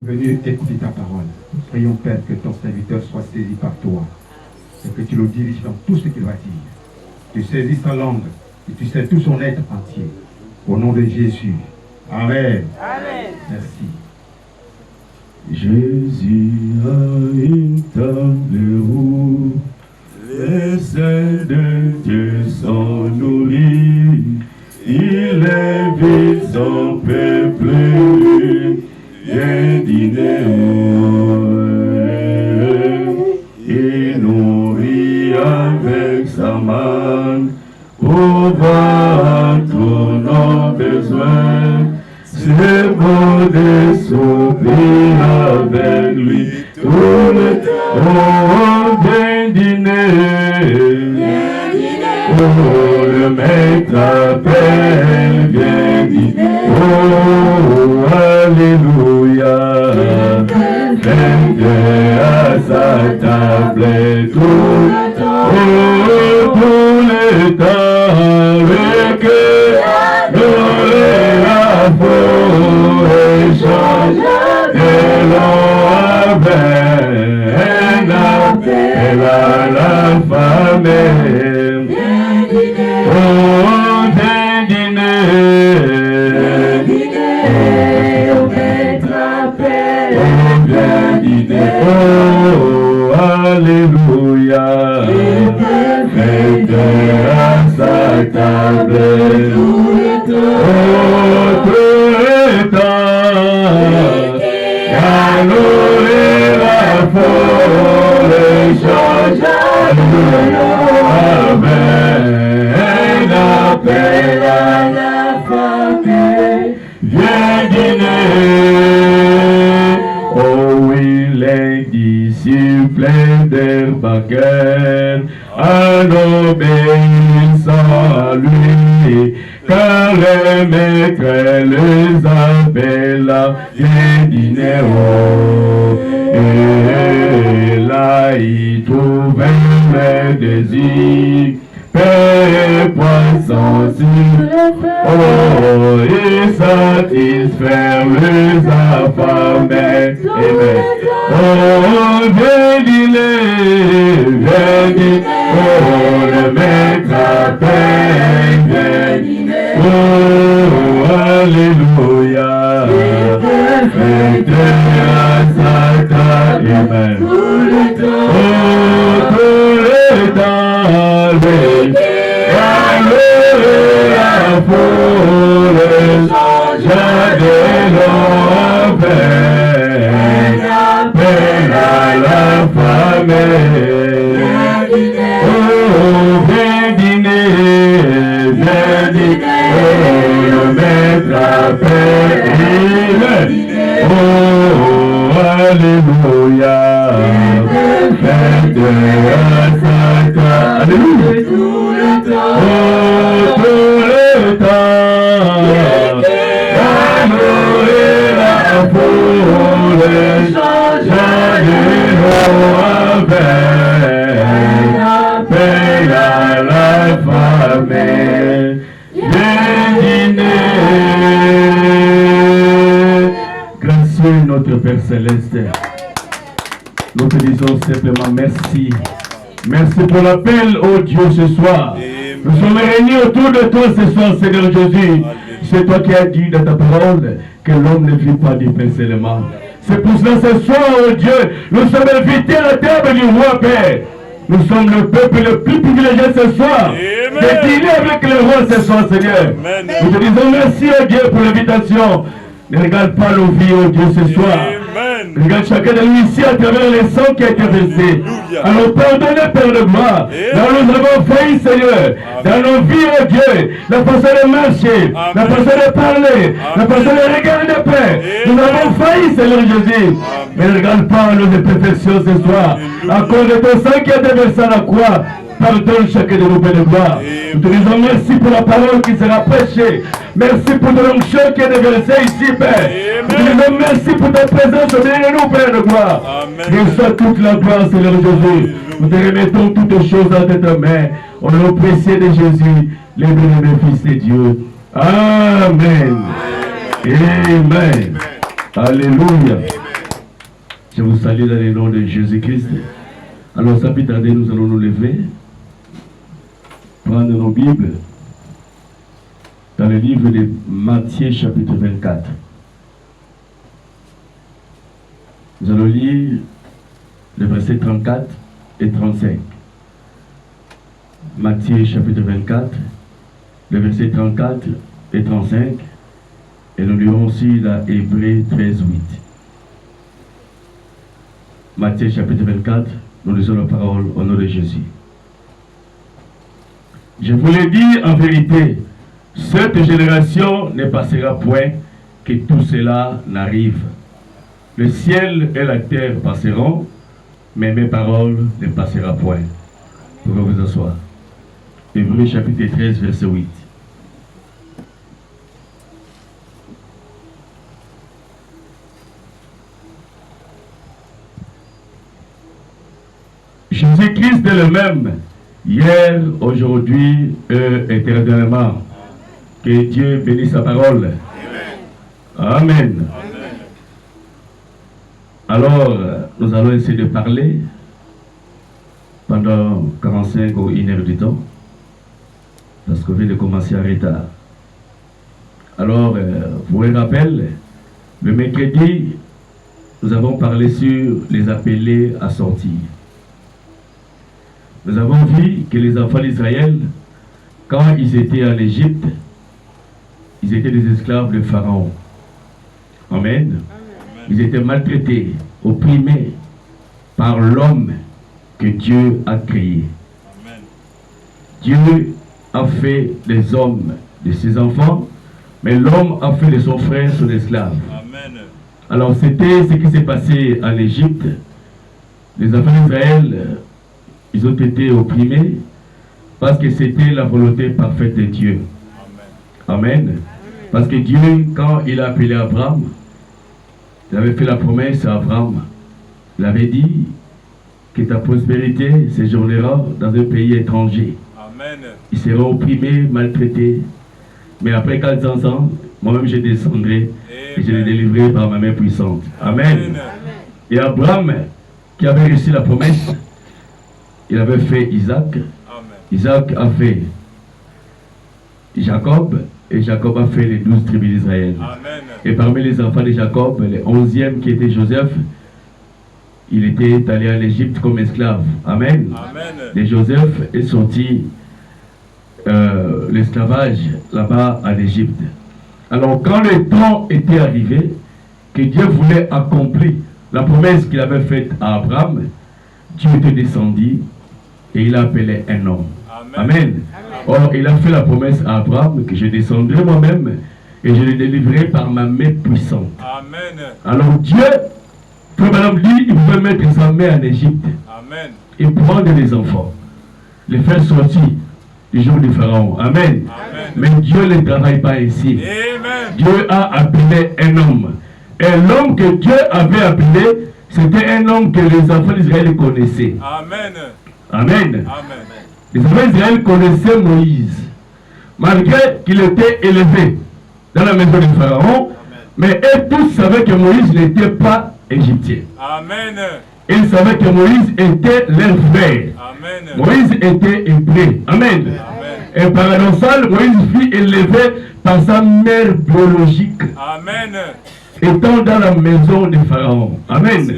Venu écouter ta parole. Prions, Père, que ton serviteur soit saisi par toi et que tu le diriges dans tout ce qu'il va dire. Tu saisis sa langue et tu sais tout son être entier. Au nom de Jésus. Amen. Amen. Merci. Jésus a une table où les saints de Dieu sont nourris. Il invite son peuple, viens dîner. Il nourrit avec sa main pour voir tous nos besoins. C'est bon de souffrir avec lui tout le temps. Oh, viens dîner. Oh, le maître appelle, viens dîner. Oh, alléluia. Viens à sa table tout le temps. Oh, tout le temps avec la pour échanger de l'eau avec un appel à la famille. Oh, viens dîner. Oh, maître appel. Oh, viens dîner. Oh, alléluia. Faites à sa table. Oh, tout le temps, allouer la foule, échanger de l'eau avec un appel à la famille. Viens dîner. Oh oui, les disciples d'Herbaquer en obéissant à lui, car le maître les appela, viens dîner. Et là, ils trouvaient le désir, paix et poisson sur oh, et satisfaire les affamés. Oh, viens dîner, viens dîner. Oh, le maître appelle, viens dîner. Oh, alléluia. Faites à sa table. Amen. Tout le temps. Oh, tout le temps. Allouer la foule, changer l'eau, appel à la famille. Oh, viens dîner, viens dîner. Oh, le maître appelle. Oh, alléluia. Faites à sa table. Alléluia. Tout le temps. Oh, tout le temps. Allouer la foule, changer l'eau avec appel à la famille. Viens dîner. Gracieux notre Père Céleste, nous te disons simplement merci. Merci pour l'appel, oh Dieu, ce soir. Nous sommes réunis autour de toi ce soir, Seigneur Jésus. C'est toi qui as dit dans ta parole que l'homme ne vit pas du pain seulement. C'est pour cela ce soir, oh Dieu, nous sommes invités à la table du roi Père. Nous sommes le peuple le plus privilégié ce soir. De dîner avec le roi ce soir, Seigneur. Amen. Nous te disons merci, oh Dieu, pour l'invitation. Ne regarde pas nos vies, oh Dieu, ce soir. Amen. Regarde chacun de nous ici à travers les sangs qui a été versé. Alors pardonnez, Père de gloire. Là où nous avons failli, Seigneur. Dans nos vies, oh Dieu. La façon de marcher, la façon de parler, la façon de regarder, Père. Nous avons failli, Seigneur Jésus. Mais ne regarde pas nos imperfections ce soir. À cause de ton sang qui a été versé à la croix. Pardonne chacun de nos belles gloires. Nous te disons merci pour la parole qui sera prêchée. Merci pour ton onction qui est déversée ici, Père. Nous te disons merci pour ta présence au milieu de nous, Père de gloire. Reçois toute la gloire, Seigneur Jésus. Nous te remettons toutes choses dans tes mains. Au nom précieux de Jésus, les bénémoines fils de Dieu. Amen. Amen. Alléluia. Je vous salue dans le nom de Jésus-Christ. Alors, sans plus tarder, nous allons nous lever, prendre nos Bibles dans le livre de Matthieu, chapitre 24. Nous allons lire les versets 34 et 35. Matthieu, chapitre 24, les versets 34 et 35. Et nous lirons aussi dans Hébreux 13, 8. Matthieu chapitre 24, nous lisons la parole au nom de Jésus. Je vous l'ai dit en vérité, cette génération ne passera point que tout cela n'arrive. Le ciel et la terre passeront, mais mes paroles ne passeront point. Vous pouvez vous asseoir. Hébreux chapitre 13, verset 8. Jésus-Christ est le même, hier, aujourd'hui et éternellement. Que Dieu bénisse sa parole. Amen. Amen. Alors, nous allons essayer de parler pendant 45 ou 1 heure de temps, parce qu'on vient de commencer en retard. Alors, pour un rappel, le mercredi, nous avons parlé sur les appelés à sortir. Nous avons vu que les enfants d'Israël, quand ils étaient en Égypte, ils étaient des esclaves de Pharaon. Amen. Ils étaient maltraités, opprimés par l'homme que Dieu a créé. Amen. Dieu a fait des hommes de ses enfants, mais l'homme a fait de son frère son esclave. Amen. Alors c'était ce qui s'est passé en Égypte. Les enfants d'Israël, ils ont été opprimés parce que c'était la volonté parfaite de Dieu. Amen. Amen. Parce que Dieu, quand il a appelé Abraham, il avait fait la promesse à Abraham. Il avait dit que ta prospérité séjournera dans un pays étranger. Amen. Ils seront opprimés, maltraités. Mais après 400 ans, moi-même je descendrai et je les délivrerai par ma main puissante. Amen. Amen. Et Abraham, qui avait reçu la promesse, il avait fait Isaac. Amen. Isaac a fait Jacob. Et Jacob a fait les 12 tribus d'Israël. Et parmi les enfants de Jacob, le 11e qui était Joseph, il était allé en Égypte comme esclave. Amen. Amen. Et Joseph est sorti l'esclavage là-bas en Égypte. Alors quand le temps était arrivé, que Dieu voulait accomplir la promesse qu'il avait faite à Abraham, Dieu était descendu et il a appelé un homme. Amen. Amen. Or, il a fait la promesse à Abraham que je descendrai moi-même et je le délivrerai par ma main puissante. Amen. Alors Dieu, comme Madame dit, il pouvait mettre sa main en Égypte. Amen. Et prendre les enfants, les faire sortir du jour du Pharaon. Amen. Amen. Mais Dieu ne travaille pas ainsi. Amen. Dieu a appelé un homme. Et l'homme que Dieu avait appelé, c'était un homme que les enfants d'Israël connaissaient. Amen. Amen. Amen. Les enfants d'Israël connaissaient Moïse, malgré qu'il était élevé dans la maison du Pharaon. Amen. Mais eux tous savaient que Moïse n'était pas égyptien. Amen. Ils savaient que Moïse était leur frère. Amen. Moïse était hébreu. Amen. Amen. Et paradoxal, Moïse fut élevé par sa mère biologique. Amen. Étant dans la maison du Pharaon. Amen. Amen.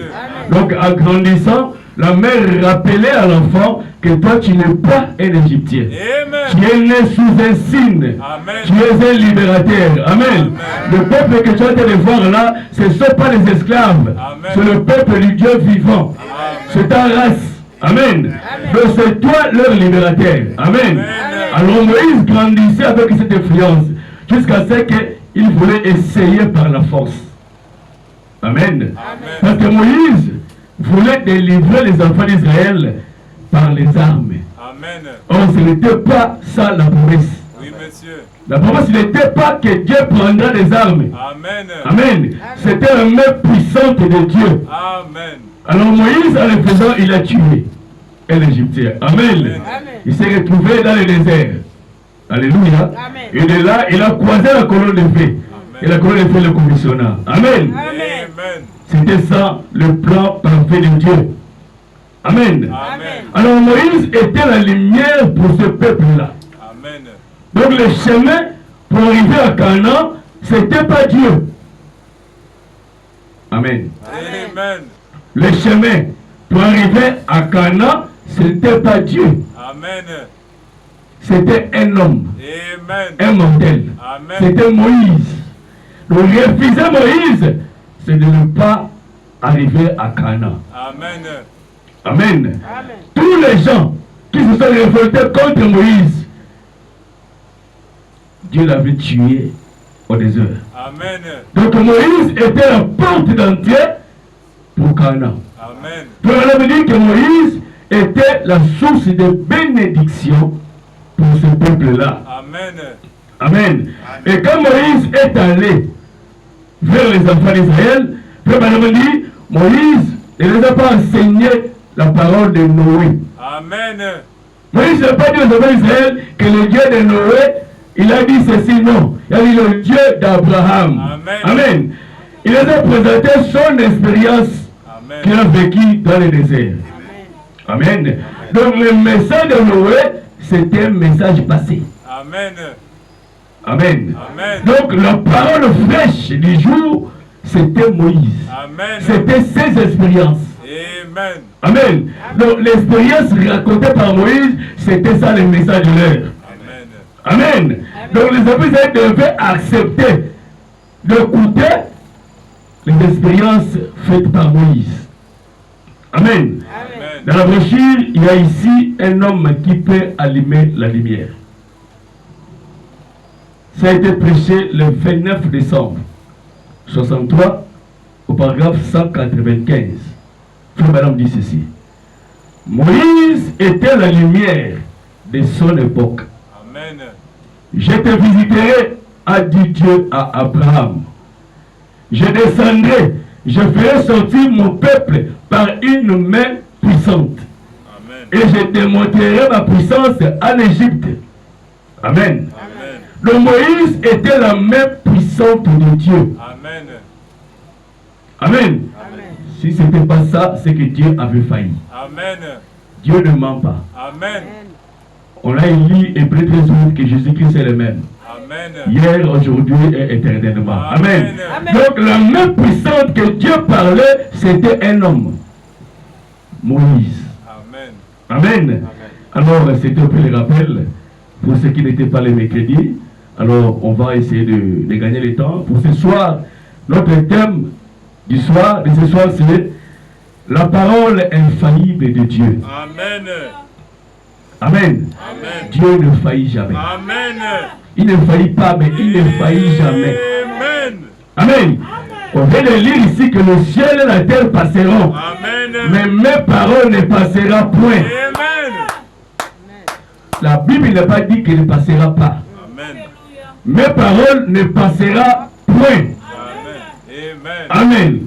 Donc en grandissant, la mère rappelait à l'enfant que toi tu n'es pas un Égyptien. Amen. Tu es né sous un signe. Amen. Tu es un libérateur. Amen. Amen. Le peuple que tu as de voir là, ce ne sont pas les esclaves. C'est le peuple du Dieu vivant. C'est ta race. Amen. Donc c'est toi leur libérateur. Amen. Amen. Alors Moïse grandissait avec cette influence jusqu'à ce qu'il voulait essayer par la force. Amen. Amen. Parce que Moïse voulait délivrer les enfants d'Israël par les armes. Amen. Or, ce n'était pas ça la promesse. Oui, monsieur. La promesse n'était pas que Dieu prendra des armes. Amen. Amen. C'était la main puissante de Dieu. Amen. Alors Moïse, en le faisant, il a tué un Égyptien. Amen. Amen. Il s'est retrouvé dans le désert. Alléluia. Amen. Et de là, il a croisé la colonne de feu. Et la colonne de feu le commissionna. Amen. Amen. C'était ça le plan parfait de Dieu. Amen. Amen. Alors Moïse était la lumière pour ce peuple-là. Amen. Donc le chemin pour arriver à Canaan, c'était pas Dieu. Amen. Amen. Le chemin pour arriver à Canaan, c'était pas Dieu. Amen. C'était un homme, Amen. un mortel. Amen. C'était Moïse. Donc refuser Moïse, c'est de ne pas arriver à Canaan. Amen. Amen. Tous les gens qui se sont révoltés contre Moïse, Dieu l'avait tué au désert. Amen. Donc Moïse était la porte d'entrée pour Canaan. Amen. Pour veut dire que Moïse était la source de bénédiction pour ce peuple-là. Amen. Amen. Et quand Moïse est allé vers les enfants d'Israël, Frère Branham dit, Moïse ne les a pas enseigné la parole de Noé. Amen. Moïse n'a pas dit aux enfants d'Israël que le Dieu de Noé, il a dit ceci, non. Il a dit le Dieu d'Abraham. Amen. Amen. Il les a présenté son expérience Amen. qu'il a vécue dans le désert. Amen. Donc le message de Noé, c'était un message passé. Amen. Amen. Amen. Donc la parole fraîche du jour, c'était Moïse. Amen. C'était ses expériences. Amen. Amen. Donc l'expérience racontée par Moïse, c'était ça le message de l'heure. Amen. Amen. Donc les apôtres devaient accepter d'écouter les expériences faites par Moïse. Amen. Amen. Dans la brochure, il y a ici un homme qui peut allumer la lumière. Ça a été prêché le 29 décembre 63 au paragraphe 195. Frère Madame dit ceci. Moïse était la lumière de son époque. Amen. Je te visiterai, a dit Dieu à Abraham. Je descendrai, je ferai sortir mon peuple par une main puissante. Amen. Et je démontrerai ma puissance en Égypte. Amen. Amen. Donc Moïse était la main puissante de Dieu. Amen. Amen. Si ce n'était pas ça, c'est que Dieu avait failli. Amen. Dieu ne ment pas. Amen. On a lu Hébreux 13 que Jésus-Christ est le même. Amen. Hier, aujourd'hui et éternellement. Amen. Amen. Donc la main puissante que Dieu parlait, c'était un homme. Moïse. Amen. Amen. Alors, c'était un peu le rappel pour ceux qui n'étaient pas les mercredis. Alors, on va essayer de gagner le temps. Pour ce soir, notre thème de ce soir, c'est la parole infaillible de Dieu. Amen. Amen. Amen. Dieu ne faillit jamais. Amen. Il ne faillit pas, mais il ne faillit jamais. Amen. Amen. On vient de lire ici que le ciel et la terre passeront. Amen. Mais mes paroles ne passeront point. Amen. La Bible n'a pas dit qu'elle ne passera pas. Amen. Mes paroles ne passeront point. Amen. Amen.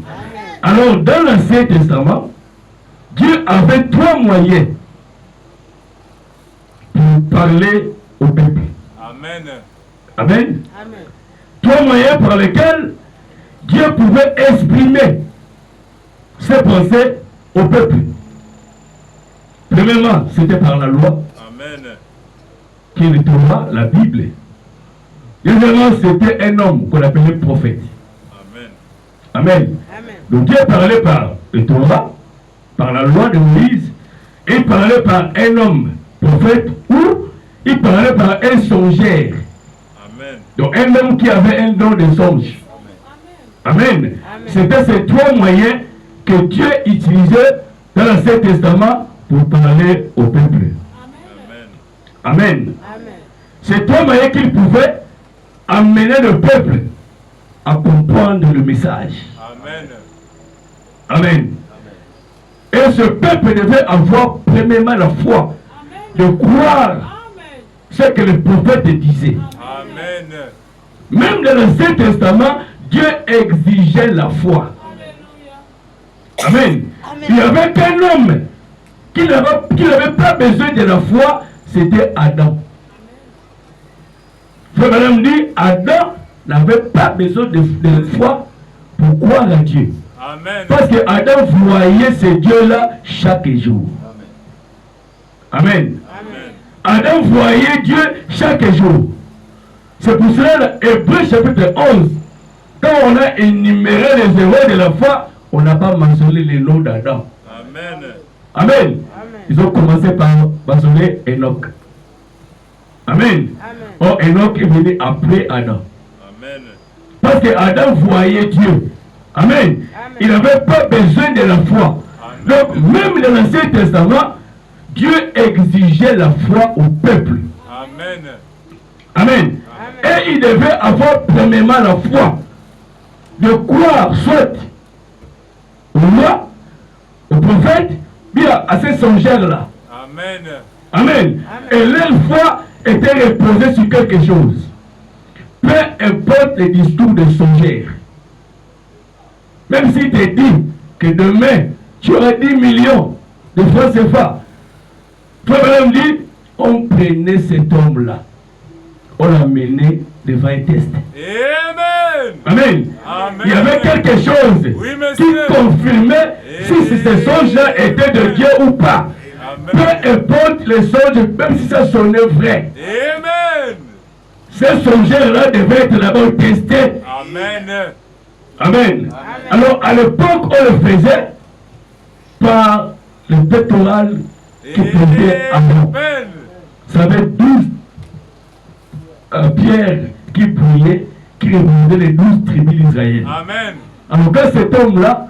Alors, dans l'Ancien Testament, Dieu avait trois moyens pour parler au peuple. Amen. Amen. Trois moyens par lesquels Dieu pouvait exprimer ses pensées au peuple. Premièrement, c'était par la loi, Amen. qui est le Torah, la Bible. Deuxièmement, c'était un homme qu'on appelait prophète. Amen. Amen. Donc Dieu parlait par le Torah, par la loi de Moïse, et il parlait par un homme prophète, ou il parlait par un songeur. Amen. Donc un homme qui avait un don de songe. Amen. C'était ces trois moyens que Dieu utilisait dans l'Ancien Testament pour parler au peuple. Amen. Amen. Ces trois moyens qu'il pouvait amener le peuple à comprendre le message. Amen. Amen. Et ce peuple devait avoir premièrement la foi de croire ce que le prophète disait. Amen. Même dans l'Ancien Testament, Dieu exigeait la foi. Amen. Il n'y avait qu'un homme qui n'avait pas besoin de la foi, c'était Adam. Frère Madame dit, Adam n'avait pas besoin de foi pour croire à Dieu. Amen. Parce que Adam voyait ce Dieu-là chaque jour. Amen. Adam voyait Dieu chaque jour. C'est pour cela, Hébreux chapitre 11, quand on a énuméré les héros de la foi, on n'a pas mentionné les noms d'Adam. Amen. Amen. Ils ont commencé par mentionner Enoch. Amen. Or, Enoch est venu après Adam. Amen. Parce que Adam voyait Dieu. Amen. Il n'avait pas besoin de la foi. Donc, même dans l'Ancien Testament, Dieu exigeait la foi au peuple. Amen. Amen. Et il devait avoir premièrement la foi. De croire soit au roi, au prophète, bien à ces songeurs-là. Amen. Amen. Et leur foi était reposée sur quelque chose. Peu importe les discours des songeurs. Même s'il te dit que demain, tu auras 10 millions de francs CFA. Toi-même dit, on prenait cet homme-là. On l'a mené devant un test. Amen. Amen. Amen. Il y avait quelque chose qui confirmait si ces songes-là étaient de Dieu ou pas. Amen. Peu importe les songes, même si ça sonnait vrai. Amen. Ces songes-là devaient être d'abord testés. Amen. Amen. Alors, à l'époque, on le faisait par le pectoral qui posait avant. Amen. Ça avait 12 pierres qui brillaient, qui représentaient les 12 tribus d'Israël. Amen. Alors, quand cet homme-là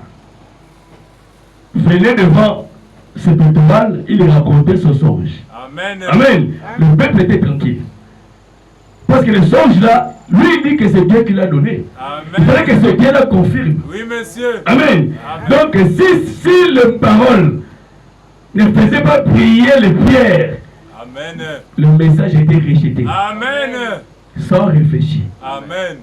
venait devant ce pectoral, il racontait son songe. Amen. Amen. Le peuple était tranquille. Parce que le songe-là, lui, il dit que c'est Dieu qui l'a donné. Amen. Il fallait que ce Dieu-là confirme. Oui, monsieur. Amen. Amen. Donc, si le parole ne faisait pas prier les pierres, Amen. le message était rejeté. Amen. Sans réfléchir. Amen.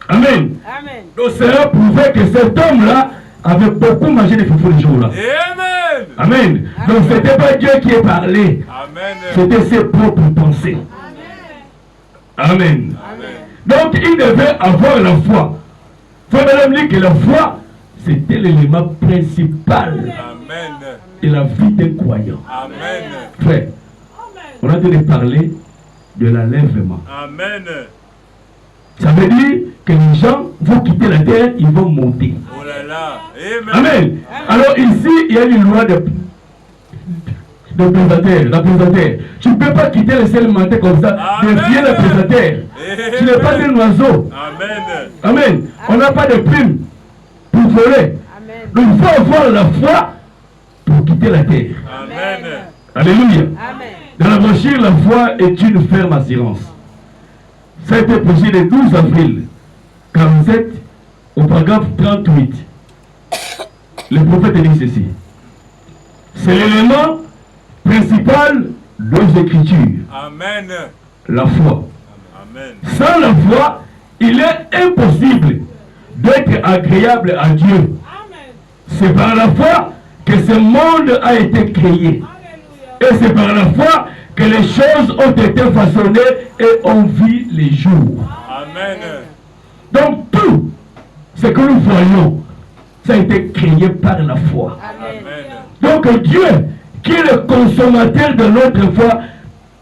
Amen. Amen. Donc, cela prouvait que cet homme-là avait beaucoup mangé des foufous le jour-là. Amen. Amen. Donc, ce n'était pas Dieu qui est parlé. Amen. C'était ses propres pensées. Amen. Amen. Donc, il devait avoir la foi. Il faut même dire que la foi, c'était l'élément principal Amen. de la vie d'un croyant. Amen. Frère, on a de parler de l'enlèvement. Amen. Ça veut dire que les gens vont quitter la terre, ils vont monter. Oh là là. Amen. Amen. Alors ici, il y a une loi de présentateur. Tu ne peux pas quitter le ciel monter comme ça, deviens le présentateur. Tu n'es pas un oiseau. Amen. Amen. On n'a pas de prime pour voler. Donc il faut avoir la foi pour quitter la terre. Amen. Alléluia. Amen. Dans la brochure, la foi est une ferme assurance. Ça a été prêché le 12 avril 47 au paragraphe 38. Le prophète dit ceci. C'est l'élément principal des Écritures. Amen. La foi. Amen. Sans la foi, il est impossible d'être agréable à Dieu. C'est par la foi que ce monde a été créé. Et c'est par la foi que les choses ont été façonnées et on vit les jours. Amen. Donc tout ce que nous voyons, ça a été créé par la foi. Amen. Donc Dieu, qui est le consommateur de notre foi,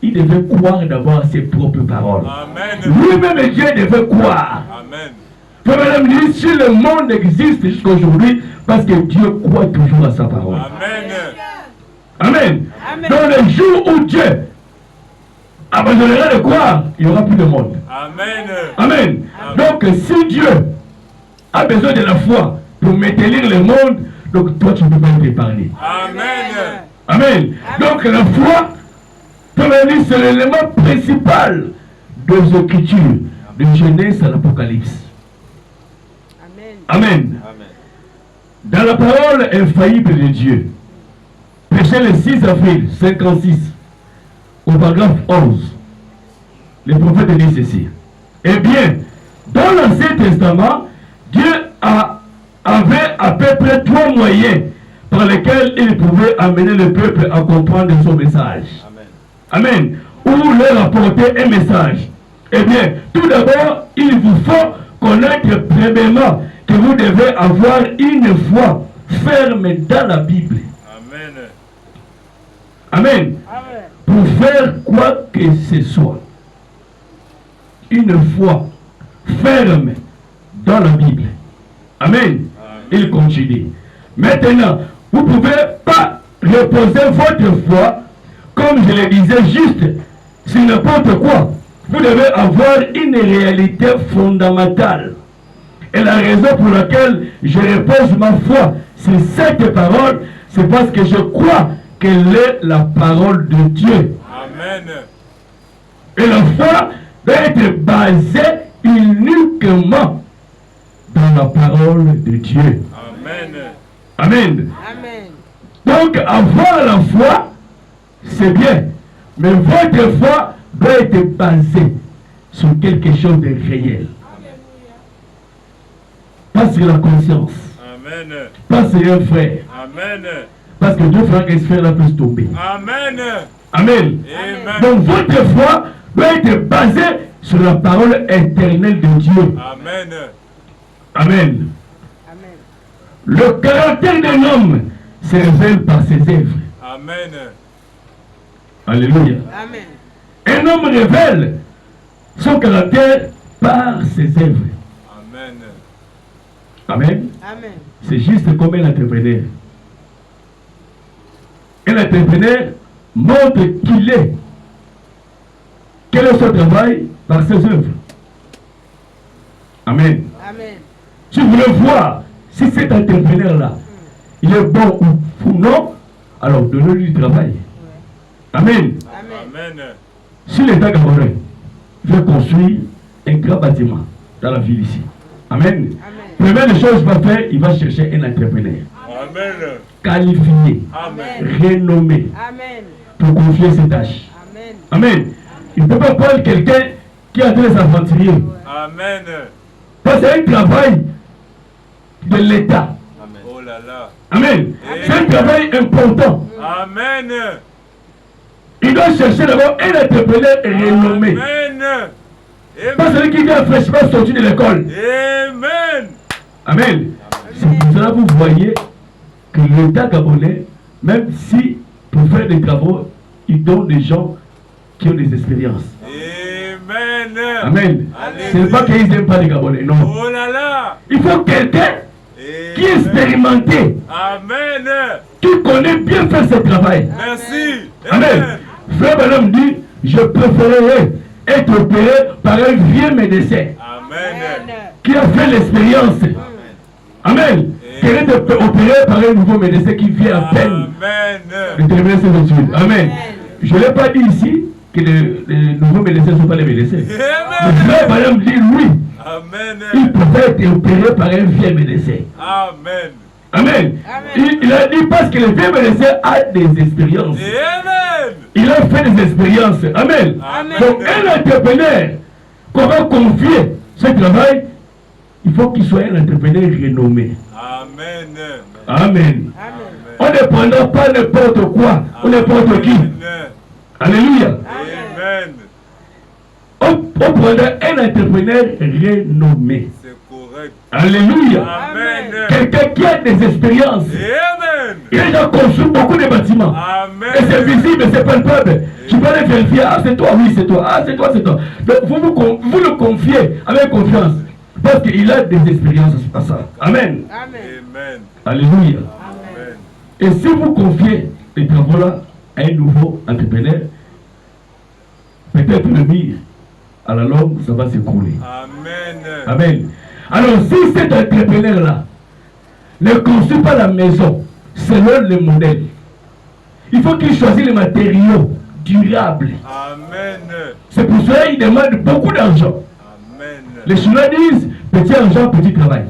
il devait croire d'abord à ses propres paroles. Amen. Lui-même Dieu devait croire. Amen. Madame dit, si le monde existe jusqu'à aujourd'hui, parce que Dieu croit toujours à sa parole. Amen. Amen. Amen. Dans le jour où Dieu abandonnera de croire, il n'y aura plus de monde. Amen. Amen. Donc si Dieu a besoin de la foi pour maintenir le monde, donc toi tu ne peux pas être épargné. Amen. Amen. Donc la foi, c'est l'élément principal des Écritures, de Genèse à l'Apocalypse. Amen. Dans la parole infaillible de Dieu, prêché le 6 avril 56, au paragraphe 11, le prophète dit ceci. Eh bien, dans l'Ancien Testament, Dieu avait à peu près 3 moyens par lesquels il pouvait amener le peuple à comprendre son message. Amen. Ou leur apporter un message. Eh bien, tout d'abord, il vous faut connaître premièrement que vous devez avoir une foi ferme dans la Bible. Amen. Amen. Amen. Pour faire quoi que ce soit. Une foi ferme dans la Bible. Amen. Il continue. Maintenant, vous ne pouvez pas reposer votre foi, comme je le disais, juste sur n'importe quoi. Vous devez avoir une réalité fondamentale. Et la raison pour laquelle je repose ma foi sur cette parole, c'est parce que je crois qu'elle est la parole de Dieu. Amen. Et la foi doit être basée uniquement dans la parole de Dieu. Amen. Amen. Amen. Donc avoir la foi, c'est bien. Mais votre foi doit être basée sur quelque chose de réel. Pas sur la conscience. Amen. Pas sur un frère. Amen. Parce que deux frères et frères là peuvent tomber. Amen. Amen. Amen. Donc votre foi doit être basée sur la parole éternelle de Dieu. Amen. Amen. Amen. Le caractère d'un homme se révèle par ses œuvres. Amen. Alléluia. Amen. Un homme révèle son caractère par ses œuvres. Amen. Amen. Amen. C'est juste comme un entrepreneur. Un entrepreneur montre qu'il est. Quel est son travail? Par ses œuvres. Amen. Amen. Si vous voulez voir si cet entrepreneur-là, il est bon ou non, alors donnez-lui du travail. Amen. Amen. Amen. Si l'État gabonais veut construire un grand bâtiment dans la ville ici, Amen. Amen. Première chose qu'il va faire, il va chercher un entrepreneur Amen. qualifié, Amen. renommé, Amen. pour confier ses tâches. Amen. Amen. Il ne peut pas prendre quelqu'un qui est en train de s'aventurer. Amen. Parce que c'est un travail de l'État. Oh là là. Amen. C'est un travail important. Amen. Il doit chercher d'abord un entrepreneur renommé. Amen. Pas celui qui vient fraîchement sortir de l'école. Amen. Amen. C'est pour cela que vous voyez que l'État gabonais, même si pour faire des travaux, il donne des gens qui ont des expériences. Amen. Amen. Allez-y. Ce n'est pas qu'ils n'aiment pas les Gabonais, non. Oh là là. Il faut quelqu'un qui est expérimenté, Amen. qui connaît bien faire ce travail. Merci. Amen. Frère Branham dit, je préférerais être opéré par un vieux médecin Amen. qui a fait l'expérience. Amen. Que d'être opéré par un nouveau médecin qui vient à peine de Amen. terminer ses études. Amen. Je ne l'ai pas dit ici que les nouveaux médecins ne sont pas les médecins. Le frère Branham dit, oui, il Amen. pouvait être opéré par un vieux médecin. Amen. Amen. Amen. Il a dit parce que le vieux médecin a des expériences. Amen. Il a fait des expériences. Amen. Amen. Donc un entrepreneur qu'on va confier ce travail, il faut qu'il soit un entrepreneur renommé. Amen. Amen. Amen. On ne prendra pas n'importe quoi ou n'importe qui. Alléluia. Amen. On prendra un entrepreneur renommé. C'est correct. Alléluia. Amen. Quelqu'un qui a des expériences. Amen. Il a déjà construit beaucoup de bâtiments. Amen. Et c'est visible, c'est palpable. Tu peux aller vérifier. Ah, c'est toi, oui, c'est toi. Ah, c'est toi, c'est toi. Donc, vous le confiez avec confiance. Parce qu'il a des expériences à ça. Amen. Amen. Amen. Alléluia. Amen. Et si vous confiez les travaux-là à un nouveau entrepreneur, peut-être le mire, à la longue, ça va s'écrouler. Amen. Amen. Alors, si cet entrepreneur-là ne construit pas la maison selon le modèle, il faut qu'il choisisse les matériaux durables. Amen. C'est pour cela qu'il demande beaucoup d'argent. Amen. Les Chinois disent petit argent, petit travail.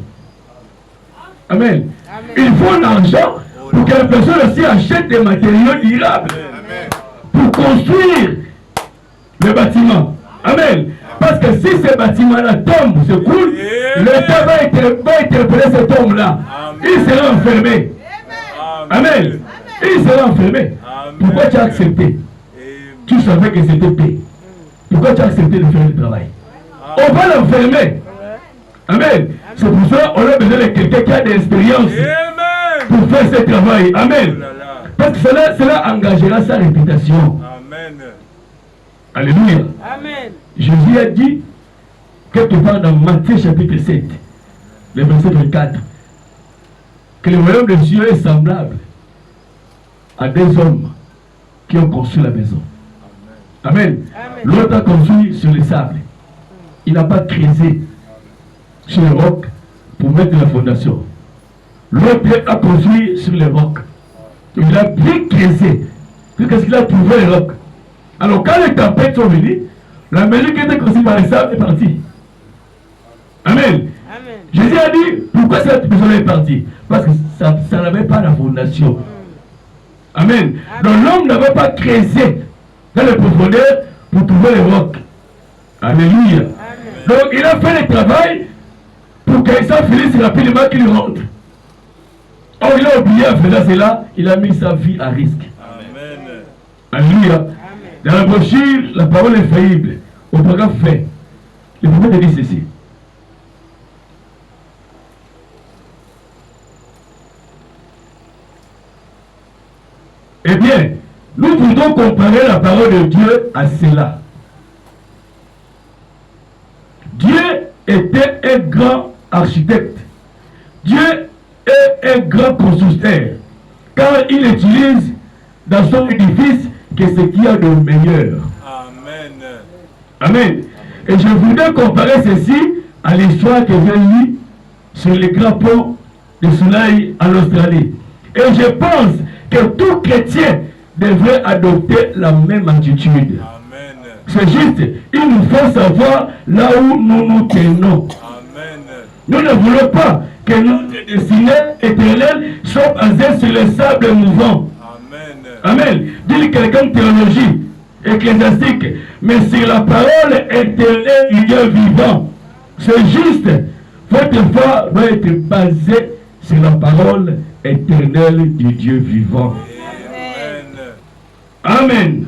Amen. Amen. Il faut l'argent pour que la personne aussi achète des matériaux durables pour construire le bâtiment. Amen. Parce que si ce bâtiment-là tombe, se coule, l'État va interpeller cet homme-là. Il sera enfermé. Amen. Il sera enfermé. Pourquoi tu as accepté? Tu savais que c'était paix. Pourquoi tu as accepté de faire le travail? On va l'enfermer. Amen. C'est pour ça qu'on a besoin de quelqu'un qui a de l'expérience pour faire ce travail. Amen. Parce que cela engagera sa réputation. Amen. Alléluia. Amen. Jésus a dit, quelque part dans Matthieu chapitre 7, le verset 24, que le royaume de Dieu est semblable à des hommes qui ont construit la maison. Amen. L'autre a construit sur les sables. Il n'a pas creusé sur les rocs pour mettre la fondation. L'autre a construit sur les rocs. Il a bien creusé. Qu'est-ce qu'il a trouvé les rocs? Alors quand les tempêtes sont venues, la maison qui était construite par les sables est partie. Amen. Amen. Jésus a dit, pourquoi cette maison est partie? Parce que ça n'avait pas la fondation. Amen. Donc l'homme n'avait pas creusé dans les profondeurs pour trouver les rocs. Alléluia. Donc il a fait le travail pour qu'il s'en finisse rapidement qu'il rentre. Or il a oublié en faisant cela, il a mis sa vie à risque. Amen. Alléluia. Dans la brochure, la parole est faillible. Au paragraphe fait, le prophète dit ceci. Eh bien, nous pouvons comparer la parole de Dieu à cela. Dieu était un grand architecte. Dieu est un grand constructeur, car il utilise dans son édifice que ce qu'il y a de meilleur. Amen. Amen. Et je voudrais comparer ceci à l'histoire que j'ai lue sur les grands ponts de Soleil en Australie. Et je pense que tout chrétien devrait adopter la même attitude. Amen. C'est juste, il nous faut savoir là où nous nous tenons. Amen. Nous ne voulons pas que notre destinée éternelle soit basée sur le sable mouvant. Amen. Amen. Dit quelqu'un de théologie ecclésiastique, mais sur la parole éternelle du Dieu vivant. C'est juste, votre foi doit être basée sur la parole éternelle du Dieu vivant. Amen. Amen.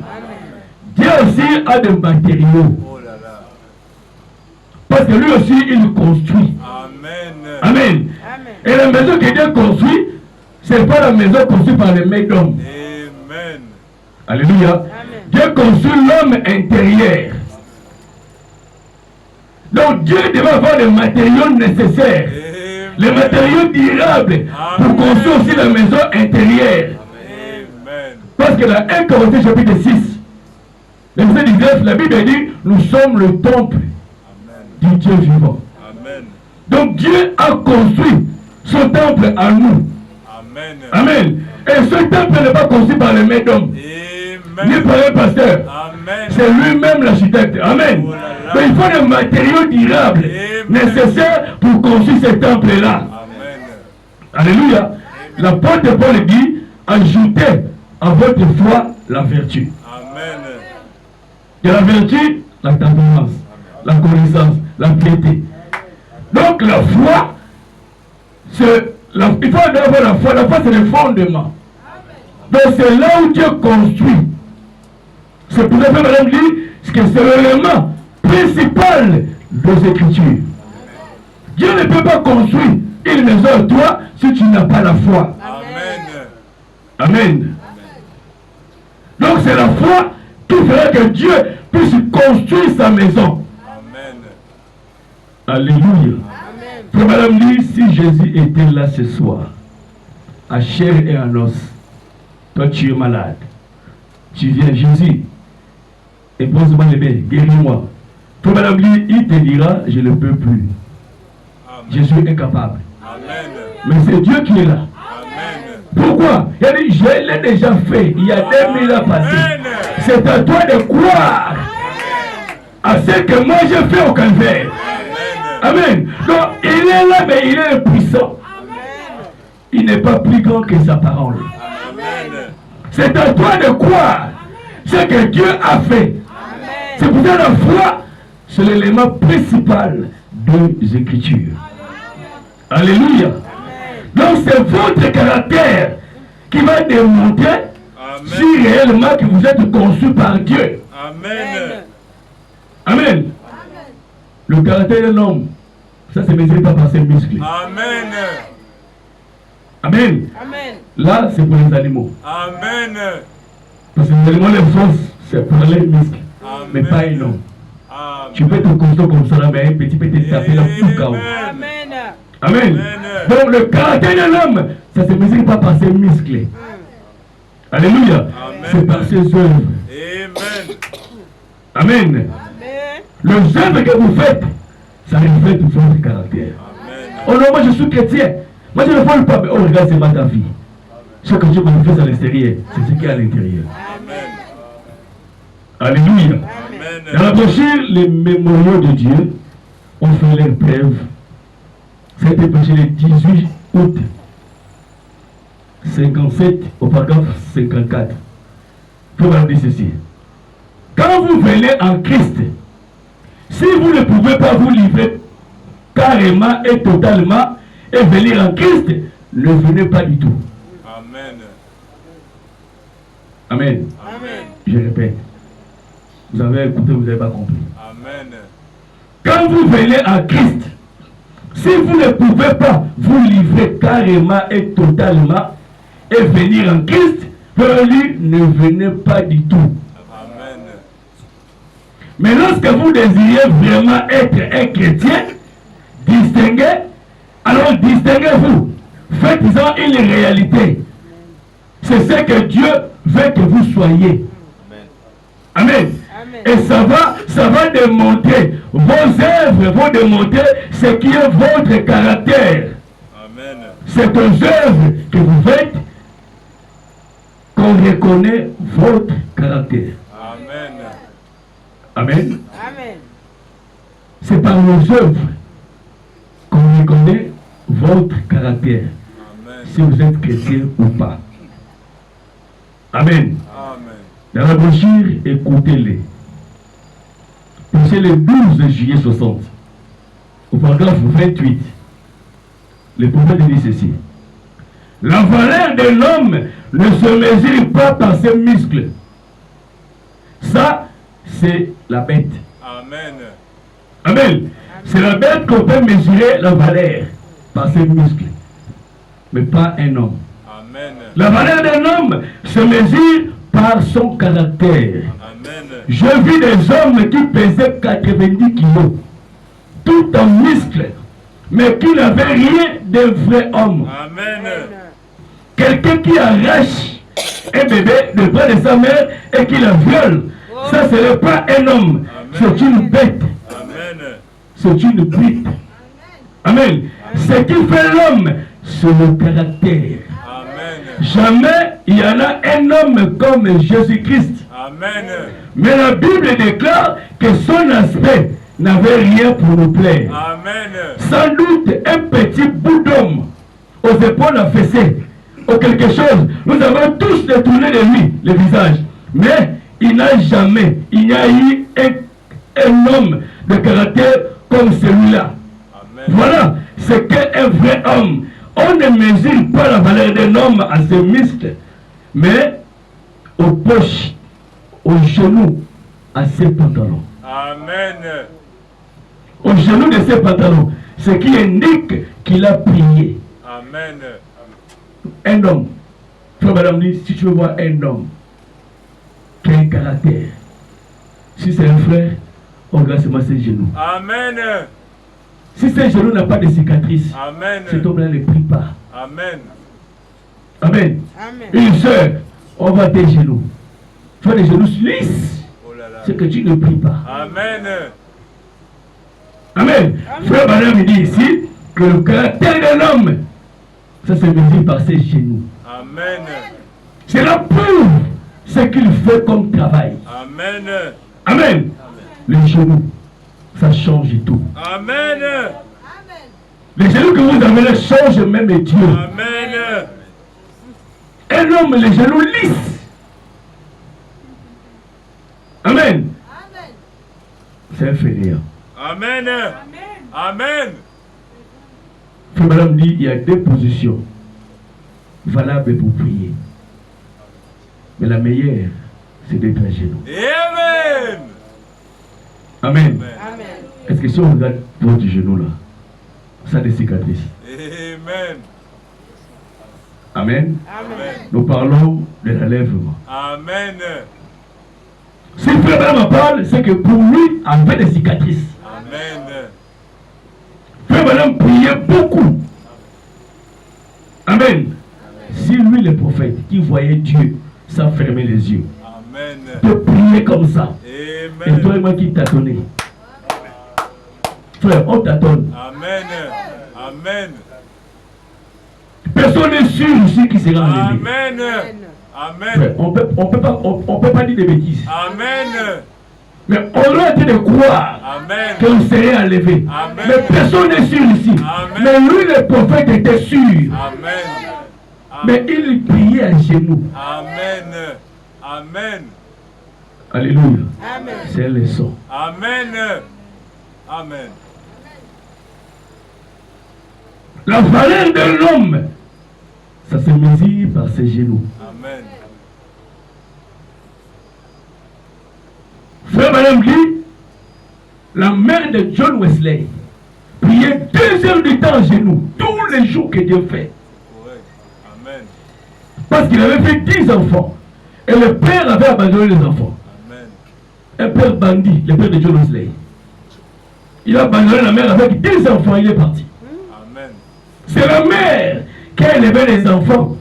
Dieu aussi a des matériaux. Oh là là. Parce que lui aussi, il construit. Amen. Amen. Et la maison que Dieu construit, ce n'est pas la maison construite par les mains d'hommes. Amen. Alléluia. Dieu construit l'homme intérieur. Donc Dieu devait avoir les matériaux nécessaires. Les matériaux durables pour construire aussi la maison intérieure. Amen. Parce que dans 1 Corinthiens chapitre 6, le verset 19, la Bible dit, nous sommes le temple du Dieu vivant. Amen. Donc Dieu a construit son temple en nous. Amen. Amen. Et ce temple n'est pas construit par les mains d'hommes, ni par un pasteur. Amen. C'est lui-même l'architecte. Amen. Donc il faut des matériaux durables nécessaires pour construire ce temple-là. Amen. Alléluia. L'apôtre Paul dit, ajoutez à votre foi la vertu. Amen. De la vertu, la tempérance, la connaissance, la piété. Donc la foi, il faut avoir la foi. La foi, c'est le fondement. Donc c'est là où Dieu construit. C'est pour ça que Madame dit que c'est l'élément principal des Écritures. Dieu ne peut pas construire une maison à toi si tu n'as pas la foi. Amen. Amen. Donc c'est la foi qui fera que Dieu puisse construire sa maison. Amen. Alléluia. Frère Madame dit, si Jésus était là ce soir, à chair et en os, toi tu es malade, tu viens, Jésus, épose-moi les mains, guéris-moi. Frère Madame dit, il te dira, je ne peux plus. Amen. Je suis incapable. Amen. Mais c'est Dieu qui est là. Amen. Pourquoi? Il a dit, je l'ai déjà fait, il y a 2000 ans passés. C'est à toi de croire à ce que moi j'ai fait au calvaire. Amen. Donc il est là, mais il est puissant. Il n'est pas plus grand que sa parole. Amen. C'est à toi de croire ce que Dieu a fait. C'est pour ça que la foi, c'est l'élément principal des Écritures. Alléluia. Donc c'est votre caractère qui va démontrer si réellement que vous êtes conçu par Dieu. Amen. Amen. Le caractère d'un homme Ça se mesure pas par ses muscles. Amen. Amen. Amen. Là, c'est pour les animaux. Amen. Parce que les animaux, les forces, c'est pour les muscles. Amen. Mais pas un homme. Amen. Tu peux être constant comme ça, là, mais un petit peu te taper là, tout chaos. Amen. Amen. Donc le caractère de l'homme, ça ne se mesure pas par ses muscles. Alléluia. C'est par ses œuvres. Amen. Amen. Les œuvres que vous faites, ça reflète votre caractère. Amen. Oh non, moi je suis chrétien. Moi je ne vole pas, mais oh regarde, c'est ma vie. Ce que Dieu manifeste à l'extérieur, c'est ce qui est à l'intérieur. Amen. Alléluia. Amen. Dans la brochure, les mémoriaux de Dieu ont fait leur preuve. Ça a été prêché le 18 août 57 au paragraphe 54. Il faut regarder ceci. Quand vous venez en Christ, si vous ne pouvez pas vous livrer carrément et totalement et venir en Christ, ne venez pas du tout. Amen. Amen. Amen. Je répète. Vous avez écouté, vous n'avez pas compris. Amen. Quand vous venez en Christ, si vous ne pouvez pas vous livrer carrément et totalement et venir en Christ, lui, ne venez pas du tout. Amen. Mais lorsque vous désirez vraiment être un chrétien, distinguez, alors distinguez-vous. Faites-en une réalité. C'est ce que Dieu veut que vous soyez. Amen. Et ça va démontrer, vos œuvres vont démontrer ce qui est votre caractère. Amen. C'est aux œuvres que vous faites qu'on reconnaît votre caractère. Amen. Amen. Amen. C'est par vos œuvres qu'on reconnaît votre caractère. Amen. Si vous êtes chrétien ou pas. Amen. Amen. Dans la brochure, écoutez-les. C'est le 12 juillet 60. Au paragraphe 28. Le prophète dit ceci. La valeur de l'homme ne se mesure pas par ses muscles. Ça, c'est la bête. Amen. Amen. C'est la bête qu'on peut mesurer la valeur par ses muscles. Mais pas un homme. Amen. La valeur d'un homme se mesure par son caractère. Amen. Je vis des hommes qui pesaient 90 kilos, tout en muscles, mais qui n'avaient rien d'un vrai homme. Amen. Quelqu'un qui arrache un bébé de bras de sa mère et qui la viole, ça ce n'est pas un homme, c'est une bête. Amen. C'est une brute. Amen. Ce qui fait l'homme, c'est le caractère. Amen. Jamais il y en a un homme comme Jésus-Christ. Amen. Mais la Bible déclare que son aspect n'avait rien pour nous plaire. Amen. Sans doute un petit bout d'homme aux épaules affaissées ou quelque chose. Nous avons tous détourné de lui le visage. Mais il n'y a eu un homme de caractère comme celui-là. Amen. Voilà ce qu'est un vrai homme. On ne mesure pas la valeur d'un homme à ses muscles, mais aux poches, aux genoux, à ses pantalons. Amen. Aux genoux de ses pantalons, ce qui indique qu'il a prié. Amen. Un homme. Frère madame dit, si tu veux voir un homme qui a un caractère, si c'est un frère, on regarde seulement ses genoux. Amen. Si ses genoux n'ont pas de cicatrices, Amen. cet homme-là ne prie pas. Amen. Amen. Amen. Une soeur, on va tes genoux. Tu as des genoux lisses. Oh là là. C'est que tu ne pries pas. Amen. Amen. Frère madame il dit ici que le caractère de l'homme, ça se mesure par ses genoux. Amen. Cela prouve ce qu'il fait comme travail. Amen. Amen. Les genoux, ça change tout. Amen. Les genoux que vous avez là changent même Dieu. Amen. Un homme, les genoux lisses. Amen. C'est un fainéant. Amen. Amen. Frère madame dit, il y a deux positions valables pour prier. Mais la meilleure, c'est d'être à genoux. Amen. Amen. Amen. Est-ce que si on regarde votre genou là, ça des cicatrices. Amen. Amen. Amen. Nous parlons de l'enlèvement. Amen. Si Frère Branham parle, c'est que pour lui, il avait des cicatrices. Amen. Frère Branham priait beaucoup. Amen. Si lui, le prophète, qui voyait Dieu sans fermer les yeux, Amen. peut prier comme ça, Amen. et toi et moi qui tâtonnons. Frère, on tâtonne. Amen. Amen. Personne n'est sûr ici qui sera enlevé. Amen. Amen. Frère, on peut pas dire des bêtises. Amen. Mais on doit être de croire Amen. qu'on serait enlevé. Amen. Mais personne n'est sûr ici. Amen. Mais lui, le prophète, était sûr. Amen. Mais il priait à genoux. Amen. Amen. Alléluia. Amen. C'est une leçon. Amen. Amen. La valeur de l'homme, ça se mesure par ses genoux. Amen. Frère Madame dit, la mère de John Wesley priait 2 heures du temps à genoux, tous les jours que Dieu fait. Correct. Amen. Parce qu'il avait fait 10 enfants. Et le père avait abandonné les enfants. Amen. Un père bandit, le père de John Wesley. Il a abandonné la mère avec 10 enfants, il est parti. Amen. C'est la mère qui a élevé les enfants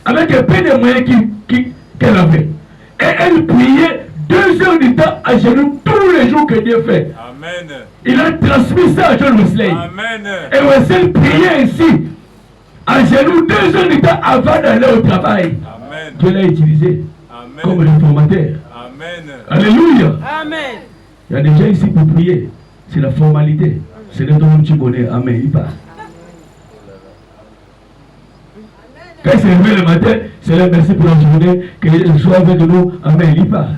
avec un peu de moyens qu'elle avait. Et elle priait 2 heures du temps à genoux tous les jours que Dieu fait. Amen. Il a transmis ça à John Wesley. Amen. Et Wesley priait ainsi à genoux 2 heures du temps avant d'aller au travail. Amen. Dieu l'a utilisé comme Amen. réformateur. Amen. Alléluia. Amen. Il y a des gens ici pour prier. C'est la formalité. C'est le don que tu connais. Amen. Il part. Quand il s'est levé le matin, c'est le merci pour la journée, qu'il soit avec nous. Amen. Il part.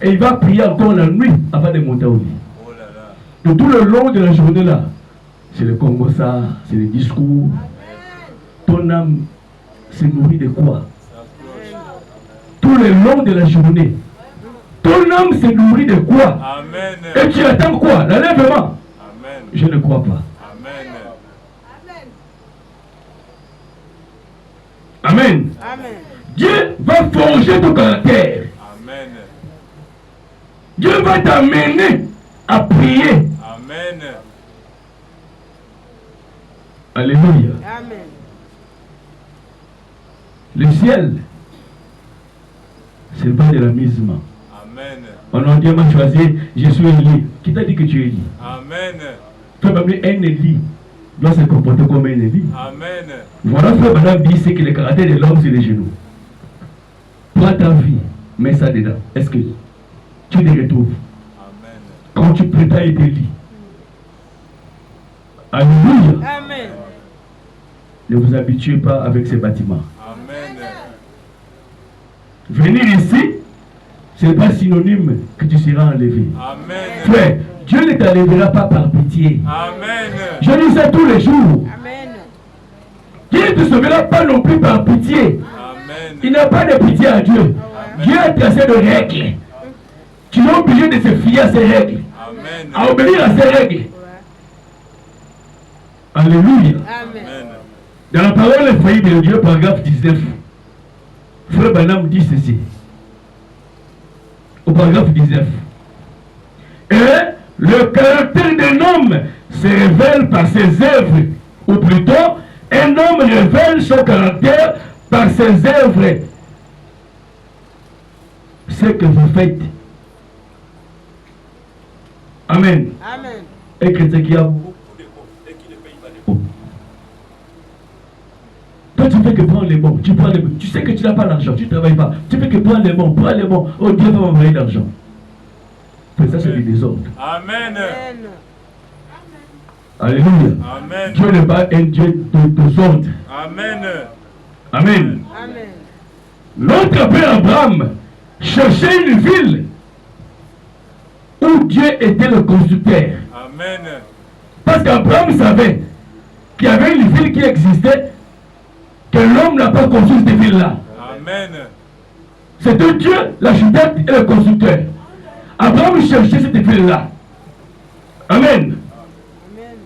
Et il va prier encore la nuit avant de monter au lit. Oh là là. De tout le long de la journée là, c'est le Congo ça, c'est le discours. Ton âme se nourrit de quoi? Tout le long de la journée. Ton âme se nourrit de quoi? Amen. Et tu attends quoi? L'enlèvement? Amen. Je ne crois pas. Amen. Amen. Amen. Dieu va forger ton caractère. Amen. Dieu va t'amener à prier. Amen. Alléluia. Amen. Le ciel, c'est pas de l'amusement. Amen. On a dit, moi choisi, je suis Élie. Qui t'a dit que tu es Élie? Amen. Frère Madame, un Élie doit se comporter comme un Élie. Amen. Voilà, frère Madame dit, c'est que le caractère de l'homme, c'est les genoux. Prends ta vie, mets ça dedans. Est-ce que tu les retrouves? Amen. Quand tu prétends être Élie. Alléluia. Amen. Ne vous habituez pas avec ces bâtiments. Amen. Venir ici, ce n'est pas synonyme que tu seras enlevé. Amen. Frère, Dieu ne t'enlèvera pas par pitié. Amen. Je dis ça tous les jours. Amen. Dieu ne te sauvera pas non plus par pitié. Amen. Il n'a pas de pitié à Dieu. Dieu a tracé de règles. Tu es obligé de se fier à ces règles, Amen. à obéir à ces règles. Alléluia. Amen. Dans la parole infaillible de Dieu, paragraphe 19, Frère Branham dit ceci. Au paragraphe 19. Et le caractère d'un homme se révèle par ses œuvres. Ou plutôt, un homme révèle son caractère par ses œuvres. Ce que vous faites. Amen. Amen. Un chrétien qui a beaucoup de bons et qui ne paye pas de bons. Toi, tu fais que prendre les bons. Tu prends les bons. Tu sais que tu n'as pas l'argent. Tu ne travailles pas. Tu fais que prendre les bons. Prends les bons. Oh, Dieu va m'envoyer l'argent. Mais ça, c'est du désordre. Amen. Amen. Alléluia. Amen. Dieu n'est pas un Dieu de désordre. Amen. Amen. Amen. Notre père Abraham cherchait une ville où Dieu était le constructeur. Amen. Parce qu'Abraham savait qu'il y avait une ville qui existait, que l'homme n'a pas construit cette ville-là. Amen. C'était Dieu, l'architecte et le constructeur. Abraham cherchait cette ville-là. Amen. Amen.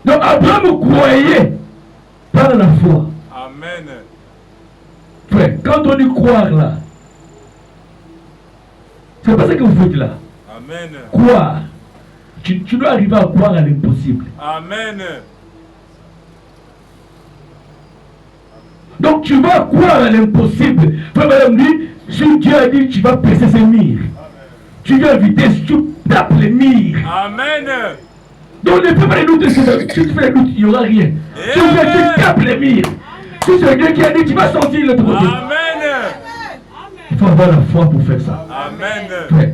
Donc Abraham croyait par la foi. Amen. Frère, quand on dit croire là, c'est pas ça que vous faites là. Amen. Croire. Tu dois arriver à croire à l'impossible. Amen. Donc tu vas croire à l'impossible. Frère, madame dit, si Dieu a dit tu vas percer ces murs, tu viens à vitesse, tu tapes les murs. Amen. Donc ne fais pas les doutes, si tu fais les doutes, il n'y aura rien. Tu viens, tu tapes les murs. Si c'est Dieu qui a dit, tu vas sortir l'autre côté. Amen. Il faut avoir la foi pour faire ça. Amen. Frère,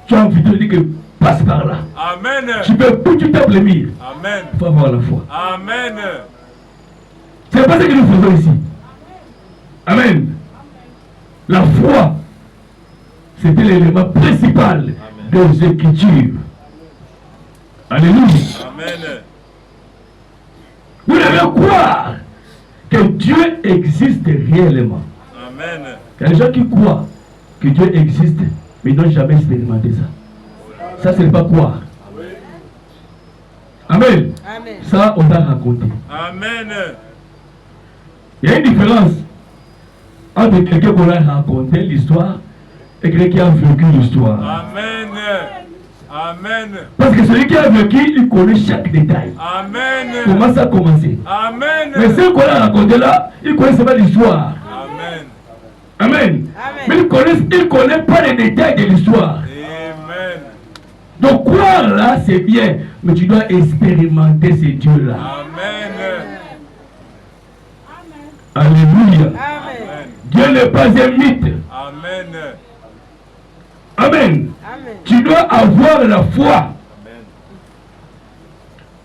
tu as envie de dire que passe par là. Amen. Tu peux plus, tu tapes les murs. Amen. Il faut avoir la foi. Amen. C'est pas ce que nous faisons ici. Amen. La foi, c'était l'élément principal des Écritures. Alléluia. Amen. Vous devez croire que Dieu existe réellement. Amen. Il y a des gens qui croient que Dieu existe, mais ils n'ont jamais expérimenté ça. Ça, ce n'est pas croire. Amen. Amen. Ça, on t'a raconté. Amen. Il y a une différence entre quelqu'un qu'on a raconté l'histoire et quelqu'un qui a vécu l'histoire. Amen. Amen. Parce que celui qui a vécu, il connaît chaque détail. Amen. Comment ça a commencé. Amen. Mais celui qu'on a raconté là, il connaît seulement l'histoire. Amen. Amen. Amen. Mais il ne connaît pas les détails de l'histoire. Amen. Donc croire là, c'est bien, mais tu dois expérimenter ces dieux-là. Amen. Alléluia. Amen. Dieu n'est pas un mythe. Amen. Amen. Amen. Tu dois avoir la foi.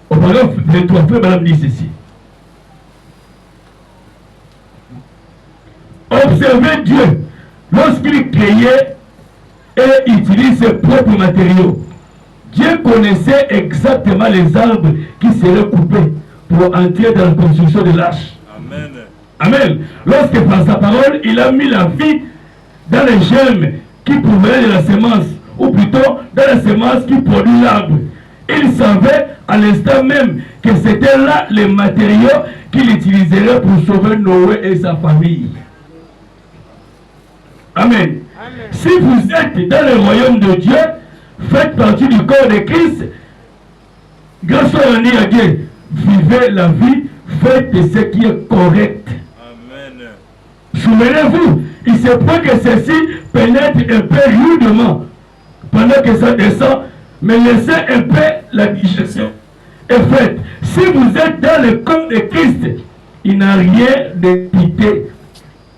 Au paragraphe 23, frère, madame dit ceci. Observez Dieu lorsqu'il créait et utilise ses propres matériaux. Dieu connaissait exactement les arbres qui seraient coupés pour entrer dans la construction de l'arche. Amen. Amen. Lorsque par sa parole, il a mis la vie dans les germes qui provenaient de la semence, ou plutôt dans la semence qui produit l'arbre. Il savait à l'instant même que c'était là les matériaux qu'il utiliserait pour sauver Noé et sa famille. Amen. Amen. Si vous êtes dans le royaume de Dieu, faites partie du corps de Christ, grâce à Dieu, vivez la vie, faites ce qui est correct. Amen. Souvenez-vous, il se peut que ceci pénètre un peu rudement pendant que ça descend, mais laissez un peu la digestion est faite. Si vous êtes dans le corps de Christ, il n'a rien de pité.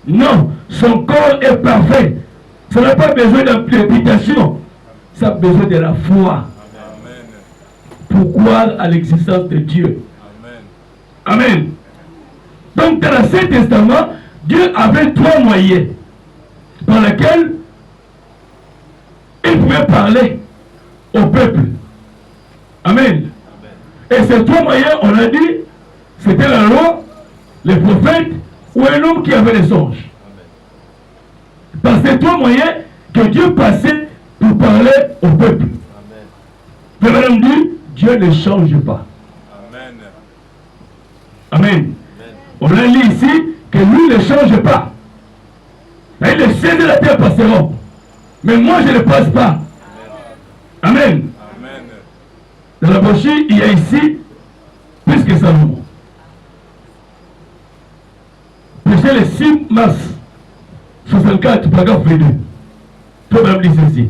Non, son corps est parfait. Ça n'a pas besoin d'interprétation. Ça a besoin de la foi Amen. pour croire à l'existence de Dieu. Amen. Amen. Donc dans l'Ancien Testament, Dieu avait trois moyens par lesquels il pouvait parler au peuple. Amen. Et ces trois moyens, on a dit, c'était la loi, les prophètes ou un homme qui avait des songes. Par ces trois moyens que Dieu passait pour parler au peuple. Mais madame dit, Dieu ne change pas. Amen. Amen. On a dit ici que lui ne change pas. Mais les cieux de la terre passeront. Mais moi je ne passe pas. Amen. Amen. Dans la brochure, il y a ici plus que Salomon. Prêché le 6 mars 64, paragraphe 22. Tout le monde dit ceci.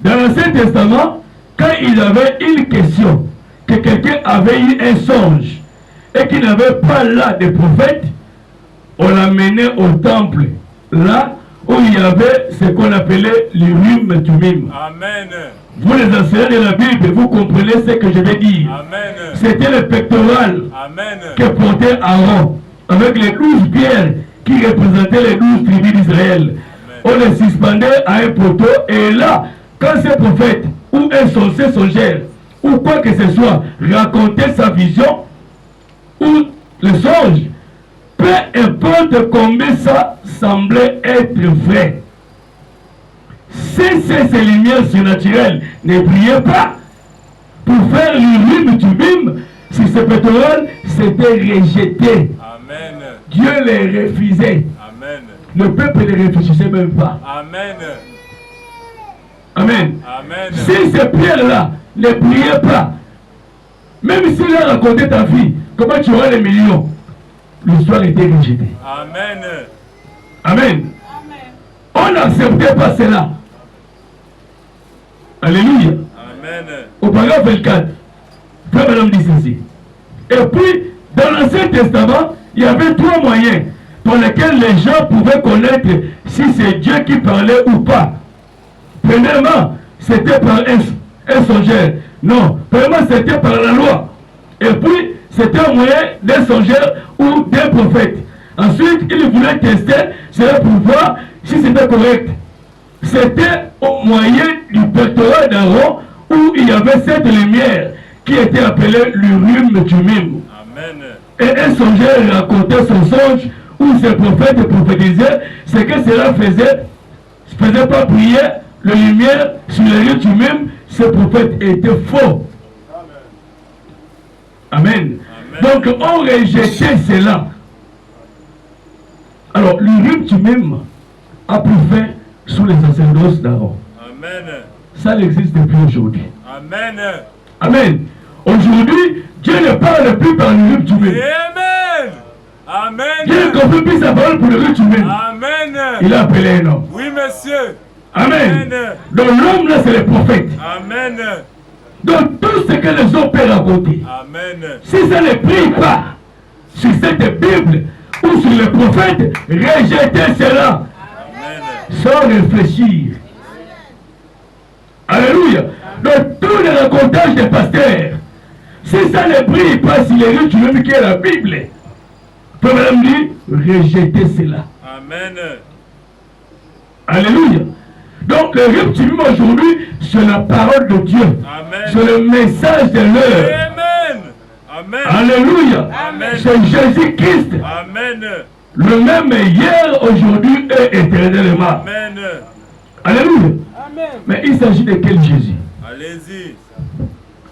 Dans l'Ancien Testament, quand il avait une question, que quelqu'un avait eu un songe et qu'il n'avait pas là de prophète, on l'amenait au temple, là où il y avait ce qu'on appelait l'Urim Tumim. Amen. Vous les enseignants de la Bible, vous comprenez ce que je vais dire. Amen. C'était le pectoral Amen. que portait Aaron, avec les 12 pierres qui représentaient les 12 tribus d'Israël. On les suspendait à un poteau, et là, quand ce prophète ou un sorcier songeur ou quoi que ce soit racontait sa vision ou le songe, peu importe combien ça semblait être vrai, si ces lumières surnaturelles ne brillaient pas pour faire l'Urim Tumim, sur ce pétrole, c'était rejeté. Amen. Dieu les refusait. Amen. Le peuple ne réfléchissait même pas. Amen. Amen. Amen. Si ces pierres-là ne priaient pas, même s'il a raconté ta vie, comment tu auras les millions, l'histoire était rejetée. Amen. Amen. On n'acceptait pas cela. Alléluia. Amen. Au paragraphe 24, Frère Madame dit ceci. Et puis, dans l'Ancien Testament, il y avait 3 moyens par lesquels les gens pouvaient connaître si c'est Dieu qui parlait ou pas. Premièrement, c'était par un songeur. Non, premièrement, c'était par la loi. Et puis, c'était un moyen d'un songeur ou d'un prophète. Ensuite, il voulait tester cela pour voir si c'était correct. C'était au moyen du pectoral d'Aaron où il y avait cette lumière qui était appelée l'Urim Tumim. Amen. Et un songeur racontait son songe où ce prophète prophétisait ce que cela faisait pas prier la lumière sur l'Urim Tumim. Ce prophète était faux. Amen. Amen. Donc on rejetait cela. Alors l'Urim Tumim a pris fin sous les sacerdoces d'Aaron. Amen. Ça n'existe plus aujourd'hui. Amen. Amen. Aujourd'hui, Dieu ne parle plus par l'Urim Tumim. Amen. Amen. Dieu ne confie plus sa parole pour l'Urim Tumim. Amen. Il a appelé un homme. Oui, monsieur. Amen. Donc l'homme là, c'est le prophète. Amen. Donc tout ce que les hommes peuvent raconter, Amen. si ça ne prie pas sur cette Bible ou sur le prophète, rejetez cela. Amen. Sans réfléchir. Alléluia. Donc tous les racontages des pasteurs, si ça ne brille pas sur les rues, tu veux qui est la Bible, peut madame dit, rejetez cela. Amen. Alléluia. Donc le rupture aujourd'hui, c'est la parole de Dieu. Amen. C'est le message de l'heure. Amen. Amen. Alléluia. Amen. C'est Jésus-Christ. Amen. Le même hier, aujourd'hui et éternellement. Amen. Alléluia. Amen. Mais il s'agit de quel Jésus? Allez-y.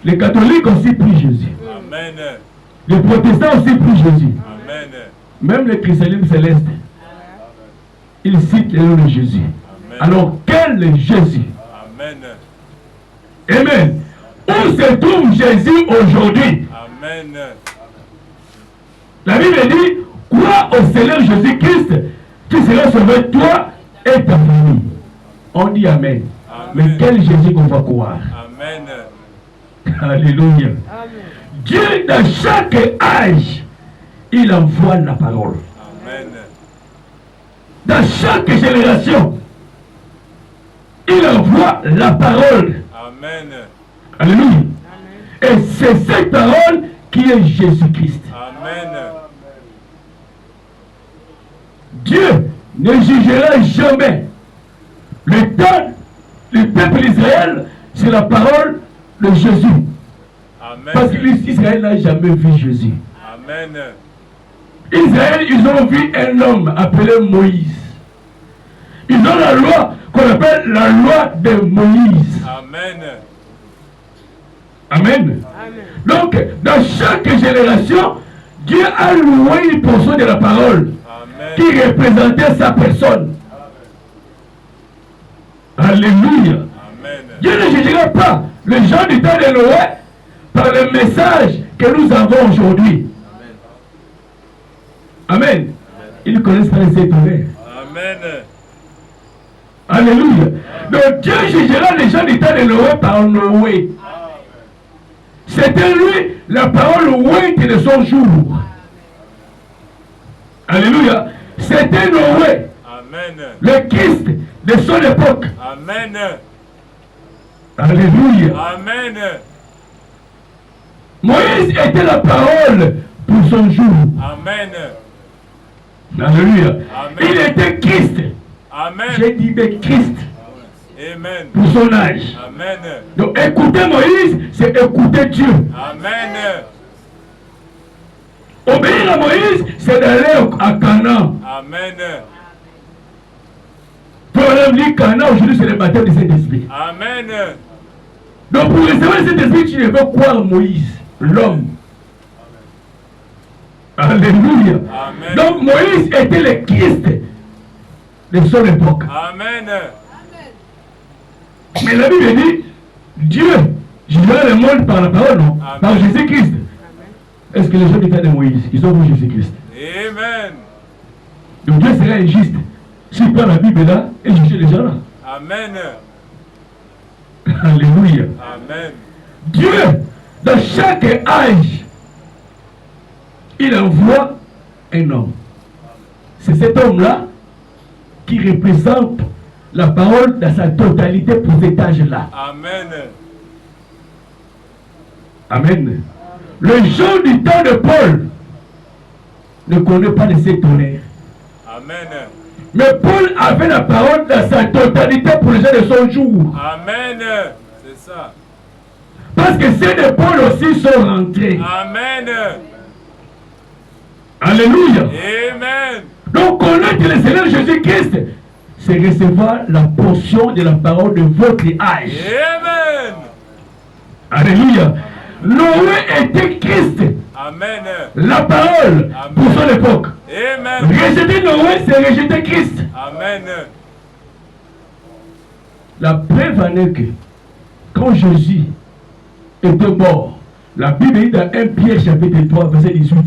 Les catholiques aussi prient Jésus. Amen. Les protestants aussi prient Jésus. Amen. Même le christianisme céleste, ils citent le nom de Jésus. Amen. Alors, quel est Jésus? Amen. Amen. Où se trouve Jésus aujourd'hui? Amen. La Bible dit, crois au Seigneur Jésus-Christ, qui sera sauvé toi et ta famille. On dit Amen. Amen. Mais quel Jésus qu'on va croire? Amen. Alléluia. Amen. Dieu, dans chaque âge, il envoie la parole. Amen. Dans chaque génération, il envoie la parole. Amen. Alléluia. Et c'est cette parole qui est Jésus-Christ. Amen. Dieu ne jugera jamais le temps du peuple d'Israël, c'est la parole de Jésus. Amen. Parce qu'Israël n'a jamais vu Jésus. Amen. Israël, ils ont vu un homme appelé Moïse. Ils ont la loi qu'on appelle la loi de Moïse. Amen. Amen. Amen. Donc, dans chaque génération, Dieu a loué une portion de la parole Amen. qui représentait sa personne. Alléluia. Amen. Dieu ne jugera pas les gens du temps de Noé par le message que nous avons aujourd'hui. Amen. Ils connaissent pas les étonnés. Amen. Alléluia. Donc Dieu jugera les gens du temps de Noé par Noé. C'était lui la parole ouïe de son jour. Alléluia. C'était Noé, Amen. le Christ de son époque. Amen. Alléluia. Amen. Moïse était la parole pour son jour. Amen. Alléluia. Amen. Il était Christ. Amen. J'ai dit mais Christ Amen. pour son âge. Amen. Donc écouter Moïse, c'est écouter Dieu. Amen. Obéir à Moïse, c'est d'aller à Canaan. Amen. Pour même dire Canaan, aujourd'hui, c'est le baptême de Saint-Esprit. Amen. Donc pour recevoir cet esprit, tu ne peux croire Moïse, l'homme. Alléluia. Amen. Donc Moïse était le Christ de son époque. Amen. Mais la Bible dit, Dieu jugera le monde par la parole, non? Amen. Par Jésus-Christ. Est-ce que les gens du temps de Moïse, ils ont vu Jésus-Christ? Amen. Donc Dieu serait injuste s'il prend la Bible là et juger les gens là. Amen. Alléluia. Amen. Dieu, dans chaque âge, il envoie un homme. C'est cet homme-là qui représente la parole dans sa totalité pour cet âge-là. Amen. Amen. Le gens du temps de Paul ne connaît pas de ces tonnerres. Amen. Mais Paul avait la parole dans sa totalité pour les gens de son jour. Amen. C'est ça. Parce que ceux de Paul aussi sont rentrés. Amen. Alléluia. Amen. Donc connaître le Seigneur Jésus-Christ, c'est recevoir la portion de la parole de votre âge. Amen. Alléluia. Noé était Christ. Amen. La parole pour son époque. Amen. Rejeter Noé, c'est rejeter Christ. Amen. La preuve en est que quand Jésus était mort, la Bible dit dans 1 Pierre chapitre 3 verset 18,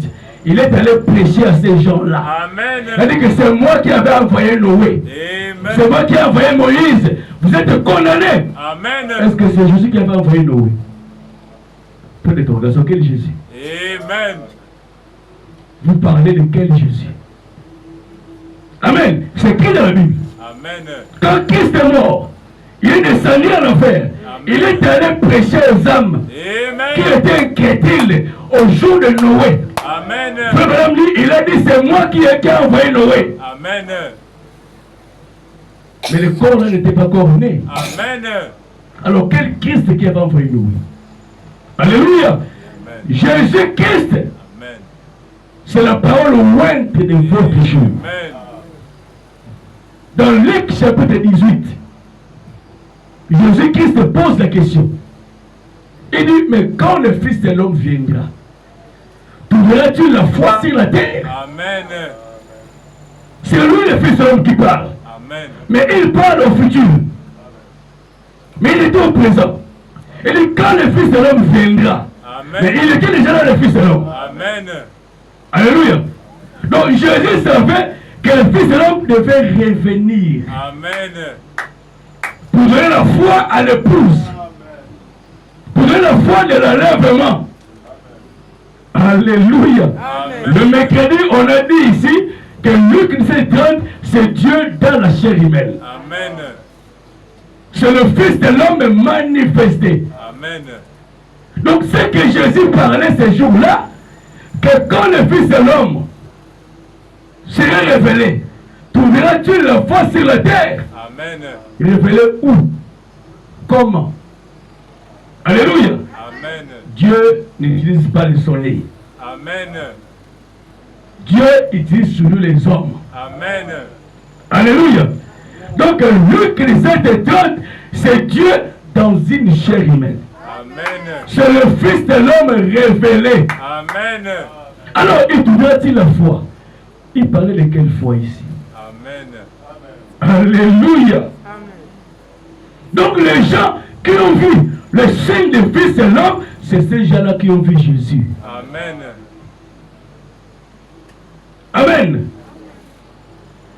il est allé prêcher à ces gens-là. Amen. Il dit que c'est moi qui avais envoyé Noé. Amen. C'est moi qui ai envoyé Moïse. Vous êtes condamnés. Amen. Est-ce que c'est Jésus qui avait envoyé Noé? Peu de temps, dans quel Jésus? Amen. Vous parlez de quel Jésus? Amen. C'est écrit dans la Bible. Amen. Quand Christ est mort, il est descendu en enfer. Il est allé prêcher aux âmes qui Amen. étaient incrédules au jour de Noé. Amen. Frère Branham dit, il a dit, c'est moi qui ai envoyé Noé. Amen. Mais le corps là n'était pas encore né. Amen. Alors quel Christ qui avait envoyé Noé? Alléluia. Amen. Jésus-Christ, Amen. c'est la parole ointe de votre jour. Amen. Dans Luc chapitre 18, Jésus-Christ pose la question. Il dit, mais quand le Fils de l'homme viendra, trouveras-tu la foi sur la terre? Amen. C'est lui le Fils de l'homme qui parle. Amen. Mais il parle au futur. Mais il était au présent. Il dit, quand le Fils de l'homme viendra. Mais Amen. il était déjà là, le Fils de l'homme. Amen. Alléluia. Donc Jésus savait que le Fils de l'homme devait revenir Amen. pour donner la foi à l'épouse, pour donner la foi de l'enlèvement. Alléluia. Amen. Le mercredi, on a dit ici que Luc 17:30, c'est Dieu dans la chair humaine. Amen. C'est le Fils de l'homme manifesté. Amen. Donc ce que Jésus parlait ces jours-là, que quand le Fils de l'homme sera révélé, trouveras-tu la foi sur la terre? Amen. Révélé où? Comment? Alléluia. Amen. Dieu n'utilise pas le soleil. Amen. Dieu utilise sur nous les hommes. Amen. Alléluia. Donc Luc 17:30, c'est Dieu dans une chair humaine. Amen. C'est le Fils de l'homme révélé. Amen. Alors, il trouverait-il la foi? Il parlait de quelle foi ici? Amen. Alléluia. Donc les gens qui ont vu le signe du Fils de l'homme, c'est ces gens-là qui ont vu Jésus. Amen. Amen.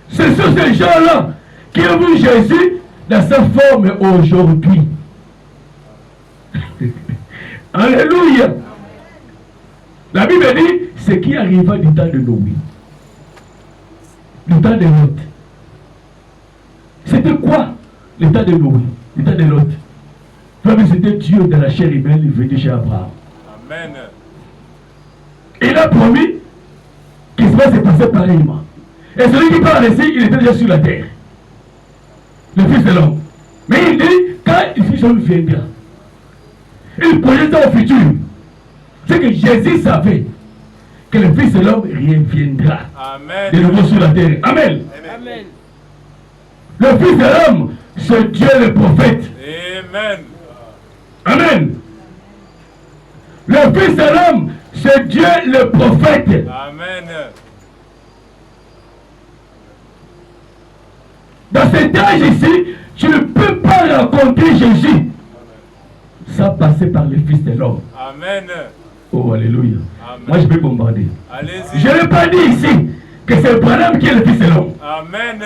Ce sont ces gens-là qui ont vu Jésus dans sa forme aujourd'hui. Alléluia. La Bible dit ce qui arriva du temps de Noé, du temps de Lot. C'était quoi le temps de Noé, le temps de Lot? C'était Dieu de la chair humaine, il venait chez Abraham. Amen. Il a promis qu'il va se passer pareillement. Et celui qui parle ici, il était déjà sur la terre. Le Fils de l'homme. Mais il dit, quand le Fils de l'homme viendra, il projette au futur. C'est que Jésus savait que le Fils de l'homme reviendra Amen. de nouveau sur la terre. Amen. Amen. Le Fils de l'homme, c'est Dieu le prophète. Amen. Amen. Le Fils de l'homme, c'est Dieu le prophète. Amen. Dans cet âge ici, tu ne peux pas rencontrer Jésus sans passer par le Fils de l'homme. Amen. Oh, alléluia. Amen. Moi, je peux bombarder. Allez-y. Je n'ai pas dit ici que c'est Branham qui est le Fils de l'homme. Amen.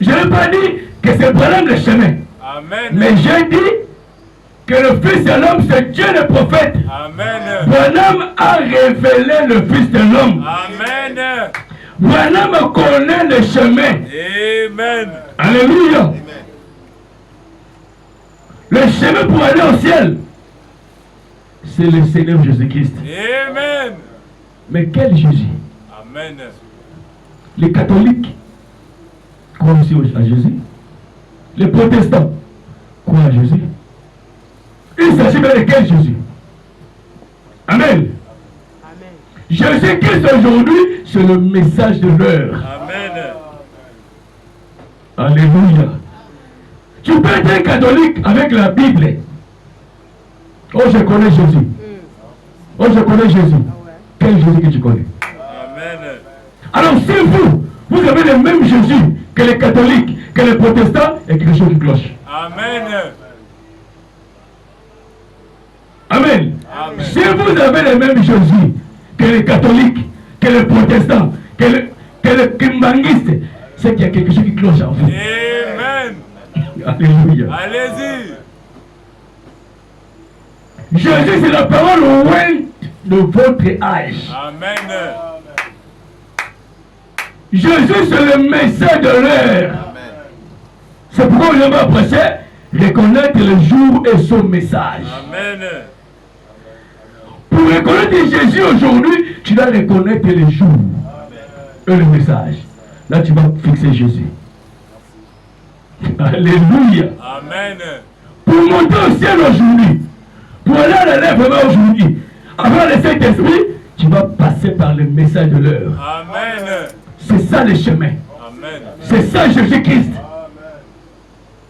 Je n'ai pas dit que c'est Branham le chemin. Amen. Mais j'ai dit que le Fils de l'homme, c'est Dieu le prophète. Amen. Branham a révélé le Fils de l'homme. Amen. Branham connaît le chemin. Amen. Alléluia. Le chemin pour aller au ciel, c'est le Seigneur Jésus-Christ. Amen. Mais quel Jésus? Amen. Les catholiques croient aussi à Jésus. Les protestants croient à Jésus. Il s'agit bien de quel Jésus? Amen. Jésus-Christ aujourd'hui, c'est le message de l'heure. Amen. Alléluia. Tu peux être un catholique avec la Bible. Oh, je connais Jésus. Oh, je connais Jésus. Quel Jésus que tu connais? Amen. Alors, si vous avez le même Jésus que les catholiques, que les protestants, il y a quelque chose qui cloche. Amen. Amen. Amen. Si vous avez le même Jésus que les catholiques, que les protestants, que les kimbangistes, c'est qu'il y a quelque chose qui cloche en vous. Amen. Alléluia. Allez-y. Jésus, c'est la parole ointe de votre âge. Amen. Jésus, c'est le message de l'heure. C'est pourquoi on va prêcher, reconnaître le jour et son message. Amen. Pour reconnaître Jésus aujourd'hui, tu dois reconnaître le jour et le message. Là, tu vas fixer Jésus. Alléluia. Amen. Pour monter au ciel aujourd'hui, pour aller à l'enlèvement aujourd'hui, avant le Saint-Esprit, tu vas passer par le message de l'heure. Amen. C'est ça le chemin. Amen. C'est ça Jésus-Christ.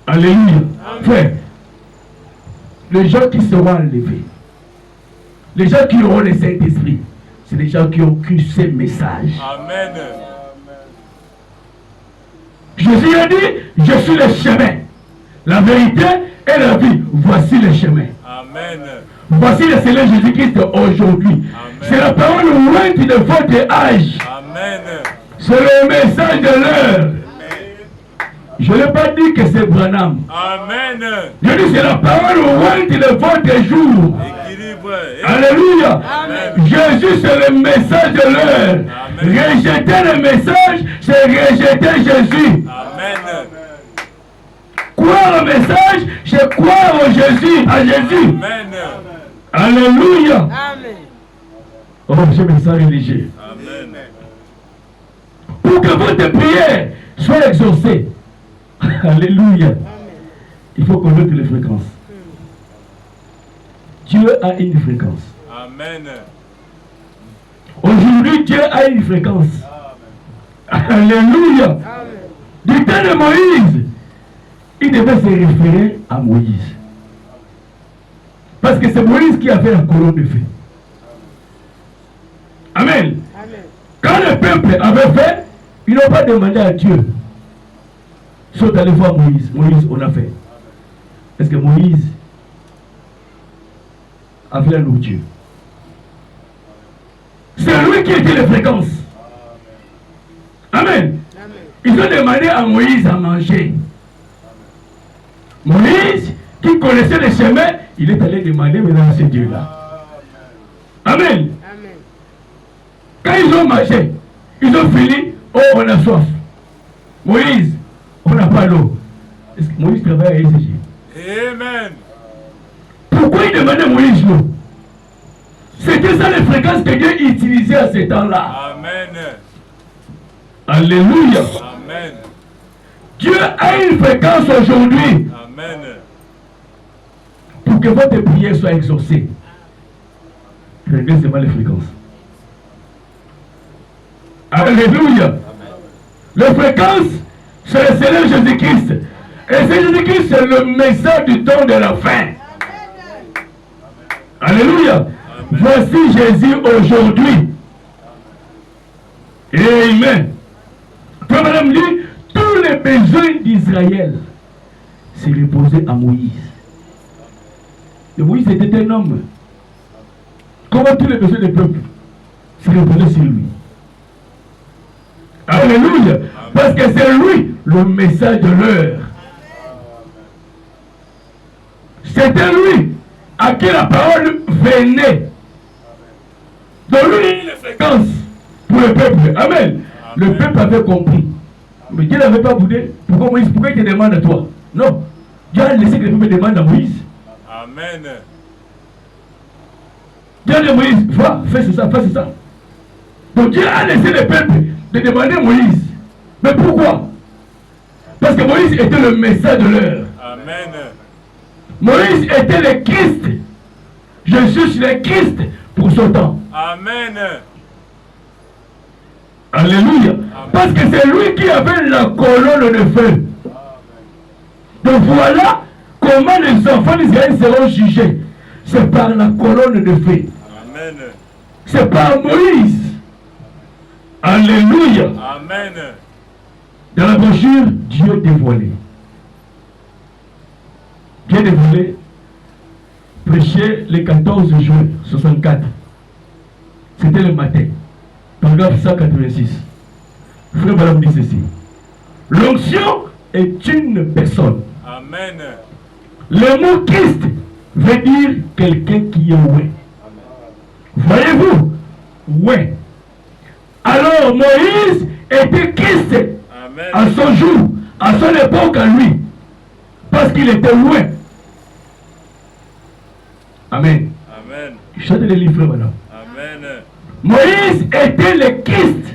Alléluia. Frère, les gens qui seront enlevés, les gens qui auront le Saint-Esprit, c'est les gens qui ont cru ce message. Amen. Jésus a dit, je suis le chemin, la vérité et la vie. Voici le chemin. Amen. Voici le Seigneur Jésus-Christ aujourd'hui. C'est la parole ointe de votre âge. Amen. C'est le message de l'heure. Je n'ai pas dit que c'est Branham. Amen. Je dis c'est la parole ointe de votre jour. Équilibre. Alléluia. Amen. Jésus, c'est le message de l'heure. Rejeter le message, c'est rejeter Jésus. Amen. Croire au message, c'est croire au Jésus, à Jésus. Amen. Alléluia. Amen. Oh, ce message religieux. Amen. Pour que votre prière soit exaucée. Alléluia. Il faut connaître les fréquences. Dieu a une fréquence. Amen. Aujourd'hui, Dieu a une fréquence. Alléluia. Du temps de Moïse, il devait se référer à Moïse. Parce que c'est Moïse qui a fait la colonne de feu. Amen. Quand le peuple avait fait, ils n'ont pas demandé à Dieu. Ils sont allés voir Moïse. Moïse, on a fait. Est-ce que Moïse avait la nourriture? C'est lui qui était les fréquences. Amen. Ils ont demandé à Moïse à manger. Moïse, qui connaissait le chemin, il est allé demander maintenant à ce Dieu-là. Amen. Quand ils ont mangé, ils ont fini, oh, on a soif. Moïse, on n'a pas l'eau. Est-ce que Moïse travaille à ECG? Amen. Pourquoi il demandait Moïse l'eau? C'était ça les fréquences que Dieu utilisait à ce temps-là. Amen. Alléluia. Amen. Dieu a une fréquence aujourd'hui Amen. pour que votre prière soit exaucée. Réglez seulement les fréquences. Alléluia. Les fréquences, c'est le Seigneur Jésus-Christ. Et c'est Jésus-Christ, c'est le message du temps de la fin. Alléluia. Voici Jésus aujourd'hui. Amen. Comme madame dit, tous les besoins d'Israël s'est reposé à Moïse. Et Moïse était un homme. Comment tous les besoins du peuple s'est reposé sur lui. Alléluia. Parce que c'est lui le message de l'heure. C'était lui à qui la parole venait. Donc lui, il y a une fréquence pour le peuple. Amen. Le peuple avait compris. Mais Dieu n'avait pas voulu. Pourquoi Moïse, pourquoi il te demande à toi? Non. Dieu a laissé que le peuple demande à Moïse. Amen. Dieu a dit à Moïse, va, fais ça, fais ça. Donc Dieu a laissé le peuple de demander à Moïse. Mais pourquoi? Parce que Moïse était le message de l'heure. Amen. Moïse était le Christ. Je suis le Christ pour son temps. Amen. Alléluia. Amen. Parce que c'est lui qui avait la colonne de feu. Donc voilà comment les enfants d'Israël seront jugés. C'est par la colonne de feu. Amen. C'est par Moïse. Alléluia. Amen. Dans la brochure, Dieu dévoilé. Dieu dévoilé, prêché le 14 juin 64. C'était le matin. Paragraphe 186. Frère Madame dit ceci. L'onction est une personne. Amen. Le mot Christ veut dire quelqu'un qui est ouais. Voyez-vous? Ouais. Alors Moïse était Christ. Amen. À son jour, à son époque à lui. Parce qu'il était loin. Amen. Amen. Chantez les livres, madame. Amen. Moïse était le Christ.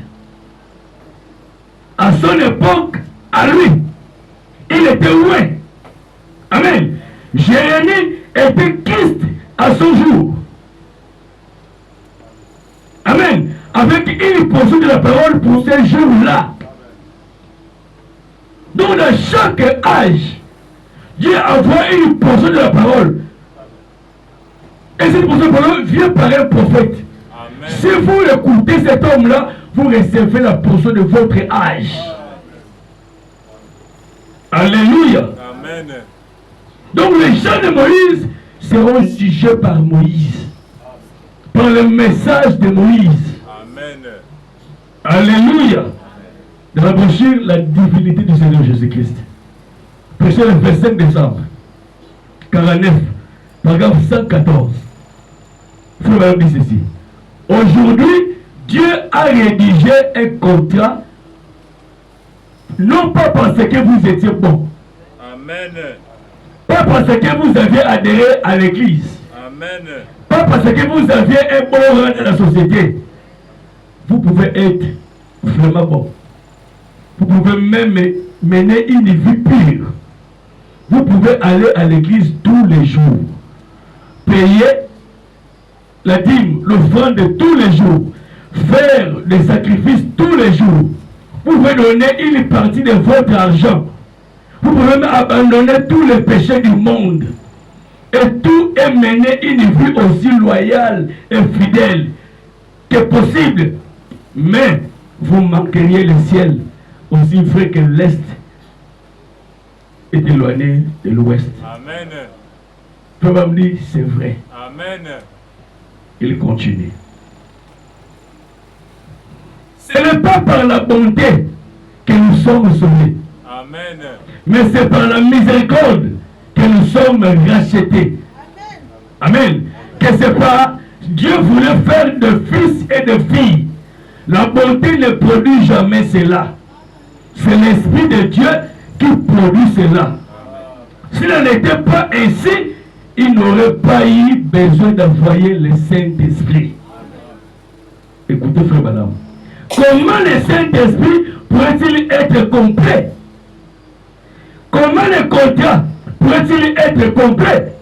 À son époque, à lui. Il était loin. Amen. Jérémie était Christ à son jour. Amen. Avec une portion de la parole pour ces jours-là. Donc dans chaque âge, Dieu envoie une portion de la parole. Et cette portion de la parole vient par un prophète. Amen. Si vous écoutez cet homme-là, vous recevez la portion de votre âge. Alléluia. Amen. Donc les gens de Moïse seront jugés par Moïse. Par le message de Moïse. Amen. Alléluia. Dans la brochure, la divinité du Seigneur Jésus-Christ. Prêché le 25 décembre 49, paragraphe 114. Frère Madame dit ceci. Aujourd'hui, Dieu a rédigé un contrat, non pas parce que vous étiez bon, Amen. pas parce que vous aviez adhéré à l'église, Amen. pas parce que vous aviez un bon rang dans la société. Vous pouvez être vraiment bon. Vous pouvez même mener une vie pure. Vous pouvez aller à l'église tous les jours. Payer la dîme, l'offrande de tous les jours. Faire des sacrifices tous les jours. Vous pouvez donner une partie de votre argent. Vous pouvez même abandonner tous les péchés du monde. Et tout est mener une vie aussi loyale et fidèle que possible. Mais vous manqueriez le ciel aussi vrai que l'Est est éloigné de l'Ouest. Amen. Frère me dit, c'est vrai. Amen. Il continue. Ce n'est pas par la bonté que nous sommes sauvés. Amen. Mais c'est par la miséricorde que nous sommes rachetés. Amen. Que c'est pas Dieu voulait faire de fils et de filles. La bonté ne produit jamais cela. C'est l'Esprit de Dieu qui produit cela. S'il n'était pas ainsi, il n'aurait pas eu besoin d'envoyer le Saint-Esprit. Écoutez, frère madame. Comment le Saint-Esprit pourrait-il être complet? Comment le contrat pourrait-il être complet?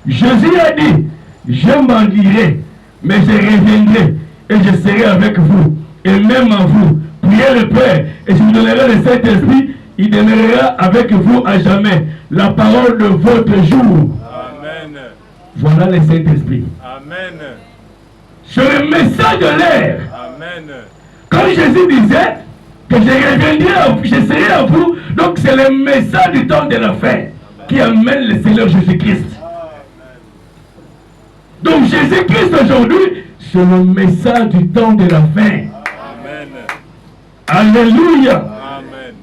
Jésus a dit, je m'en irai, mais je reviendrai et je serai avec vous, et même en vous. Priez le Père, et je vous donnerai le Saint-Esprit, il demeurera avec vous à jamais. La parole de votre jour. Amen. Voilà le Saint-Esprit. Amen. sur le message de l'air. Amen. Quand Jésus disait que je serai à vous, donc c'est le message du temps de la fin qui amène le Seigneur Jésus-Christ. Donc Jésus-Christ aujourd'hui, c'est le message du temps de la fin. Amen. Alléluia. Amen.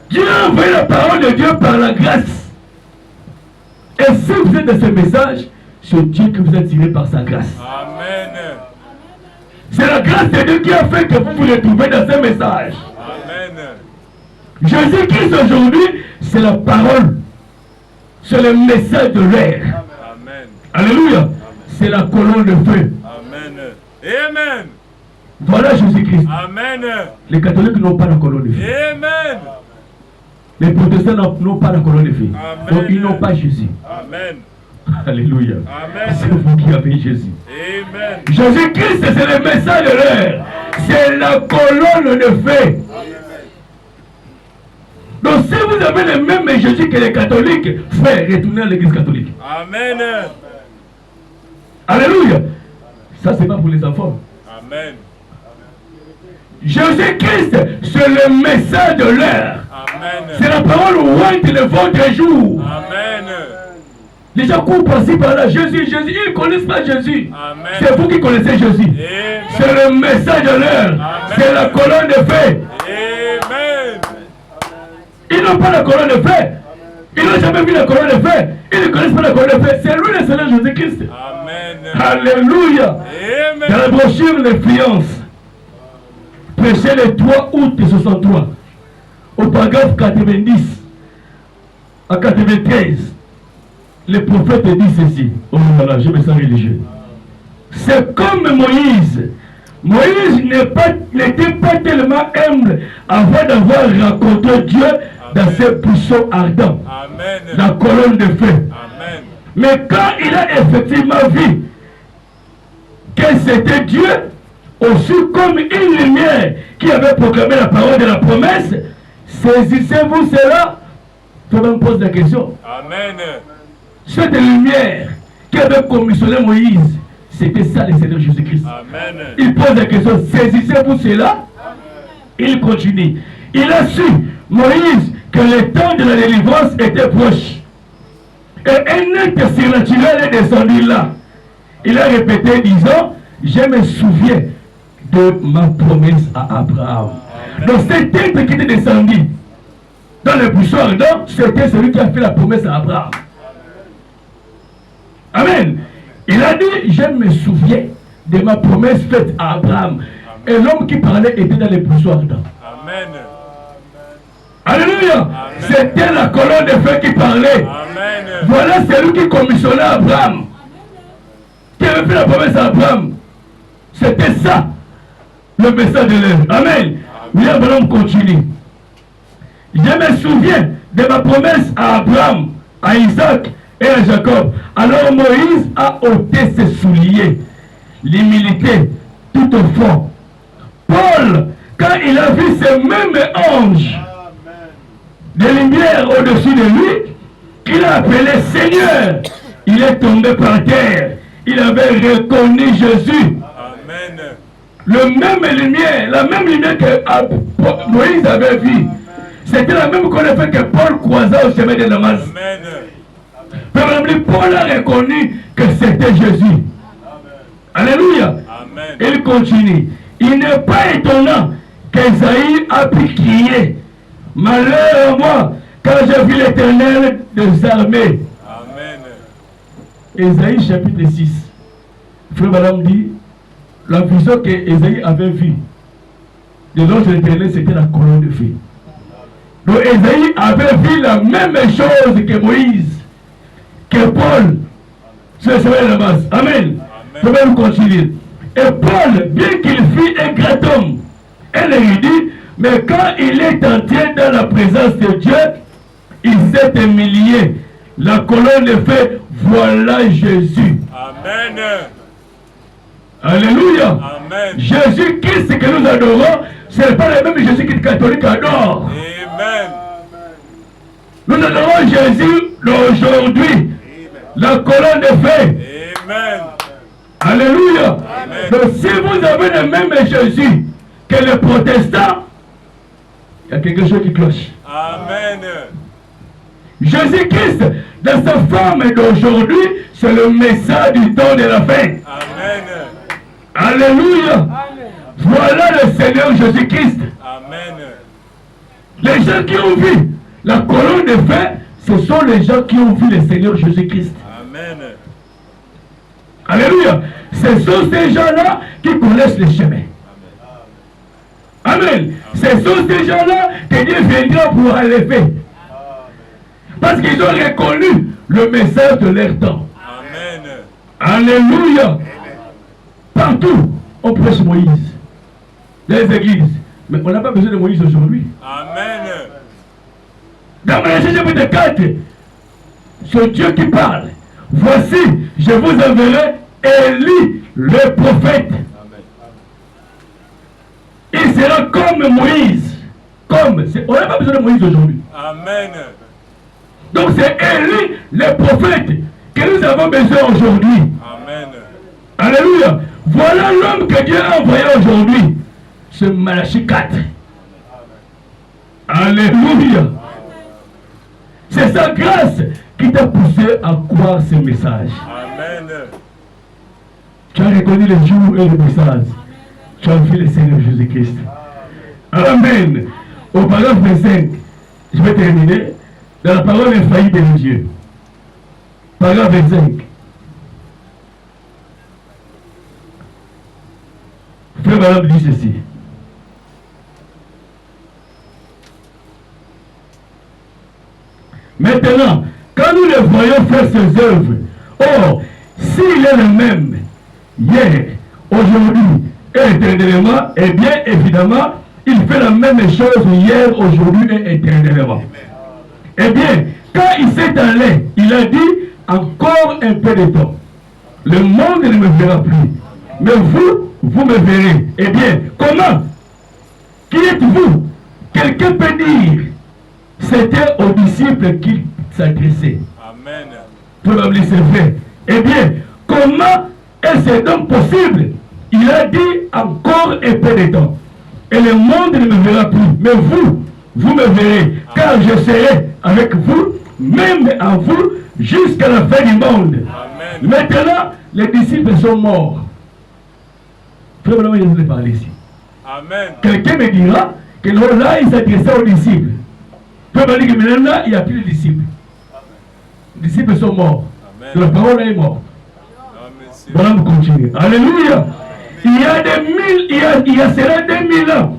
Dieu a envoyé la parole de Dieu par la grâce. Et si vous êtes dans ce message, c'est Dieu qui vous a tiré par sa grâce. Amen. C'est la grâce de Dieu qui a fait que vous vous retrouvez dans ce message. Amen. Jésus-Christ aujourd'hui, c'est la parole. C'est le message de l'air. Amen. Alléluia. C'est la colonne de feu. Amen. Amen. Voilà Jésus-Christ. Amen. Les catholiques n'ont pas la colonne de feu. Amen. Les protestants n'ont pas la colonne de feu. Amen. Donc ils n'ont pas Jésus. Amen. Alléluia. Amen. C'est vous qui avez Jésus. Amen. Jésus-Christ, c'est le message de l'air. C'est la colonne de feu. Donc si vous avez le même Jésus que les catholiques, frère, retournez à l'église catholique. Amen. Alléluia. Ça, c'est pas pour les enfants. Amen. Jésus-Christ, c'est le message de l'air. Amen. C'est la parole ouate de votre jour. Amen. Les gens courent par-ci par-là. Jésus, Jésus, ils ne connaissent pas Jésus. Amen. C'est vous qui connaissez Jésus. Amen. C'est le message de l'air. C'est la colonne de feu. Amen. Ils n'ont pas la colonne de feu. Ils n'ont jamais vu la colonne de feu. Ils ne connaissent pas la colonne de feu. C'est lui le Seigneur Jésus-Christ. Amen. Alléluia. Amen. Dans la brochure L'influence, prêché le 3 août 63, au paragraphe 90 à 93, le prophète dit ceci. Oh voilà, je me sens religieux. C'est comme Moïse. Moïse n'était pas tellement humble avant d'avoir rencontré Dieu dans ses buissons ardents, Amen. la colonne de feu. Amen. Mais quand il a effectivement vu que c'était Dieu, aussi comme une lumière qui avait proclamé la parole de la promesse, saisissez-vous cela? Je me pose la question. Amen. Cette lumière qui avait commissionné Moïse, c'était ça le Seigneur Jésus-Christ. Amen. Il pose la question, saisissez-vous cela? Il continue. Il a su, Moïse, que le temps de la délivrance était proche. Et un être surnaturel est descendu là. Il a répété, disant, je me souviens de ma promesse à Abraham. Donc cet être qui était descendu dans le buisson ardent, c'était celui qui a fait la promesse à Abraham. Amen. Il a dit, je me souviens de ma promesse faite à Abraham. Et l'homme qui parlait était dans le buisson ardent. Amen. Alléluia. C'était la colonne de feu qui parlait. Amen. Voilà celui qui commissionnait Abraham. Qui avait fait la promesse à Abraham. C'était ça, le message de l'air. Amen. William Branham continue. Je me souviens de ma promesse à Abraham, à Isaac et à Jacob. Alors Moïse a ôté ses souliers. L'humilité tout au fond. Paul, quand il a vu ce même ange de lumière au-dessus de lui, qu'il a appelé Seigneur, il est tombé par terre. Il avait reconnu Jésus. Amen. Le même lumière, la même lumière que Moïse avait vue. C'était la même colère que Paul croisa au chemin de Damas. Amen. Paul a reconnu que c'était Jésus. Alléluia. Amen. Il continue. Il n'est pas étonnant qu'Esaïe a pu crier. Malheur à moi, quand j'ai vu l'Éternel des armées. Amen. Esaïe chapitre 6. Frère Madame dit, la vision que Esaïe avait vue de l'ange de l'Éternel, c'était la colonne de feu. Donc Esaïe avait vu la même chose que Moïse, que Paul, sur le chemin de la masse. Amen. Je vais vous continuer. Et Paul, bien qu'il fût un grand homme, un érudit, mais quand il est entré dans la présence de Dieu, il s'est humilié. La colonne de feu, voilà Jésus. Amen. Alléluia. Amen. Jésus-Christ que nous adorons, ce n'est pas le même Jésus que les catholiques adorent. Amen. Nous adorons Jésus d'aujourd'hui. La colonne de feu. Amen. Alléluia. Donc si vous avez le même Jésus que les protestants, il y a quelque chose qui cloche. Amen. Jésus-Christ, dans sa forme d'aujourd'hui, c'est le message du temps de la fin. Amen. Alléluia. Voilà le Seigneur Jésus-Christ. Amen. Les gens qui ont vu la colonne de feu, ce sont les gens qui ont vu le Seigneur Jésus-Christ. Amen. Alléluia. Ce sont ces gens-là qui connaissent le chemin. Amen. Ce sont ces gens-là que Dieu viendra pour enlever. Parce qu'ils ont reconnu le message de leur temps. Amen. Alléluia. Partout, on prêche Moïse. Dans les églises. Mais on n'a pas besoin de Moïse aujourd'hui. Amen. Dans Matthieu chapitre 4, c'est Dieu qui parle. Voici, je vous enverrai Élie, le prophète. Il sera comme Moïse. On n'a pas besoin de Moïse aujourd'hui. Amen. Donc c'est Élie, le prophète, que nous avons besoin aujourd'hui. Amen. Alléluia. Voilà l'homme que Dieu a envoyé aujourd'hui. C'est Malachie 4. Alléluia. C'est sa grâce qui t'a poussé à croire ce message. Amen. Tu as reconnu le jour et le message. Tu as vu le Seigneur Jésus-Christ. Amen. Au paragraphe 25, je vais terminer. Dans la parole infaillible de Dieu. Paragraphe 25. Frère Madame dit ceci. Maintenant, quand nous le voyons faire ses œuvres, or, s'il est le même, hier, aujourd'hui et éternellement, eh bien, évidemment, il fait la même chose hier, aujourd'hui et éternellement. Eh bien, quand il s'est allé, il a dit, encore un peu de temps. Le monde ne me verra plus. Mais vous me verrez. Eh bien, comment? Qui êtes-vous? Quelqu'un peut dire, c'était aux disciples qu'il s'adressait. Amen. Probablement c'est vrai. Eh bien, comment est-ce donc possible? Il a dit encore un peu de temps. Et le monde ne me verra plus. Mais vous me verrez. Car je serai avec vous, même à vous, jusqu'à la fin du monde. Amen. Maintenant, les disciples sont morts. Frère, je voulais parler ici. Amen. Quelqu'un me dira que là, il s'adressait aux disciples. Frère, je dire que maintenant, là, il n'y a plus de disciples. Les disciples sont morts. Amen. La parole est morte. Amen. Voilà, vous continuez. Alléluia. Il y a il y a cela 2000 ans.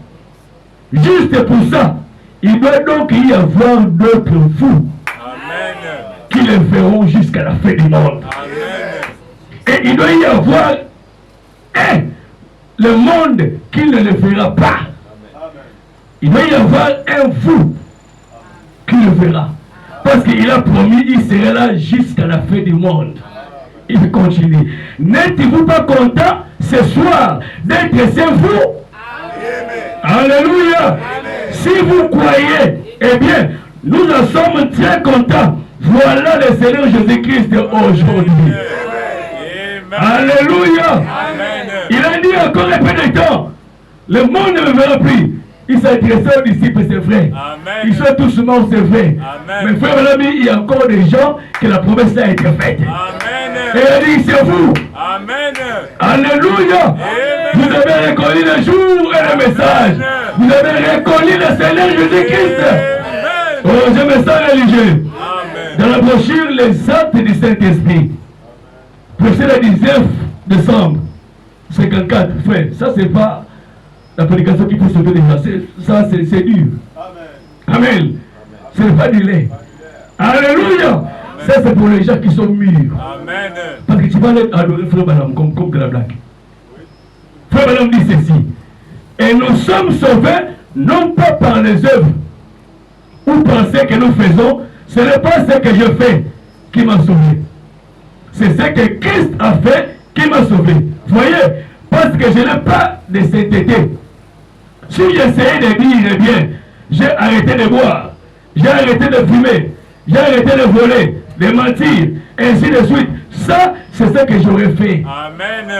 Juste pour ça, il doit donc y avoir d'autres fous Amen. qui le feront jusqu'à la fin du monde. Amen. Et il doit y avoir le monde qui ne le fera pas. Il doit y avoir un fou qui le verra. Parce qu'il a promis, il sera là jusqu'à la fin du monde. Il continue. N'êtes-vous pas content ce soir d'être ce fou? Alléluia. Amen. Si vous croyez, eh bien, nous en sommes très contents. Voilà le Seigneur Jésus-Christ aujourd'hui. Alléluia. Amen. Il a dit encore un peu de temps. Le monde ne me verra plus. Il s'adressait aux disciples, c'est vrai. Amen. Ils sont tous morts, c'est vrai. Amen. Mais frère, l'ami, il y a encore des gens que la promesse a été faite. Amen. Et il a dit, c'est vous. Amen. Alléluia. Amen. Vous avez reconnu le jour et le message. Vous avez reconnu le Seigneur Jésus-Christ. Amen. Oh, je me sens religieux. Amen. Dans la brochure, les actes du Saint-Esprit, c'est le 19 décembre 54, frère, ça c'est pas la prédication qu'il faut sauver déjà, ça c'est dur. Amen. Amen. C'est pas du lait. Alléluia. Amen. Ça c'est pour les gens qui sont mûrs. Amen. Parce que tu vas aller adorer Frère Madame comme de la blague. Frère Madame dit ceci. Et nous sommes sauvés non pas par les œuvres ou par ce que nous faisons. Ce n'est pas ce que je fais qui m'a sauvé. C'est ce que Christ a fait qui m'a sauvé. Voyez, parce que je n'ai pas de sainteté. Si j'essayais de dire, eh bien, j'ai arrêté de boire, j'ai arrêté de fumer, j'ai arrêté de voler, de mentir, ainsi de suite. Ça, c'est ce que j'aurais fait. Amen.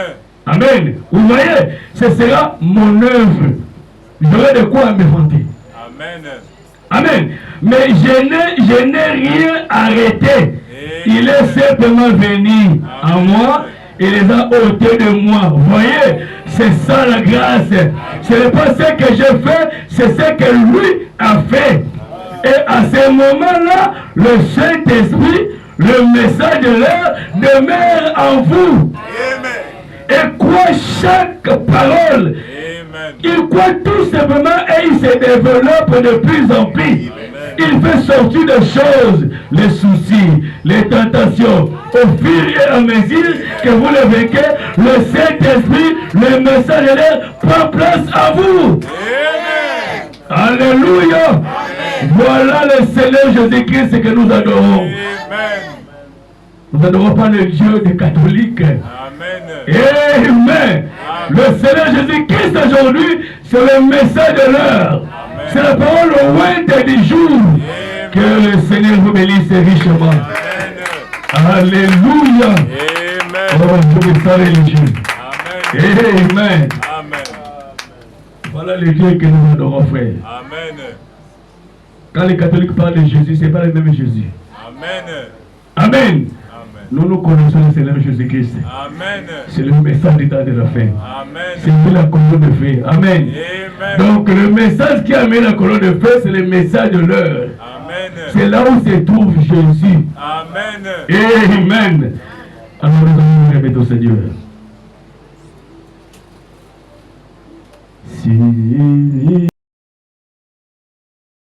Amen. Vous voyez, ce sera mon œuvre. J'aurai de quoi me vanter. Amen. Amen. Mais je n'ai rien arrêté. Il est simplement venu à moi et les a ôtés de moi. Vous voyez, c'est ça la grâce. Ce n'est pas ce que je fais, c'est ce que lui a fait. Et à ce moment-là, le Saint-Esprit, le message de l'heure demeure en vous. Et quoi chaque parole, il croit tout simplement et il se développe de plus en plus. Il fait sortir des choses, les soucis, les tentations. Au fur et à mesure que vous le vainquez, le Saint-Esprit, le message de l'air prend place à vous. Alléluia. Voilà le Seigneur Jésus-Christ que nous adorons. Nous n'adorons pas le Dieu des catholiques. Amen. Le Seigneur Jésus-Christ aujourd'hui, c'est le message de l'heure. C'est la parole au lointain du jour. Que le Seigneur vous bénisse richement. Alléluia. Oh, je vous salue Dieu. Amen. Voilà le Dieu que nous adorons, frère. Quand les catholiques parlent de Jésus, ce n'est pas le même Jésus. Amen. Nous nous connaissons le Seigneur Jésus-Christ. C'est le message du temps de la fin. C'est lui la colonne de feu. Amen. Donc le message qui a mis la colonne de feu, c'est le message de l'heure. C'est là où se trouve Jésus. Amen. Alors nous allons nous remettre au Seigneur. Si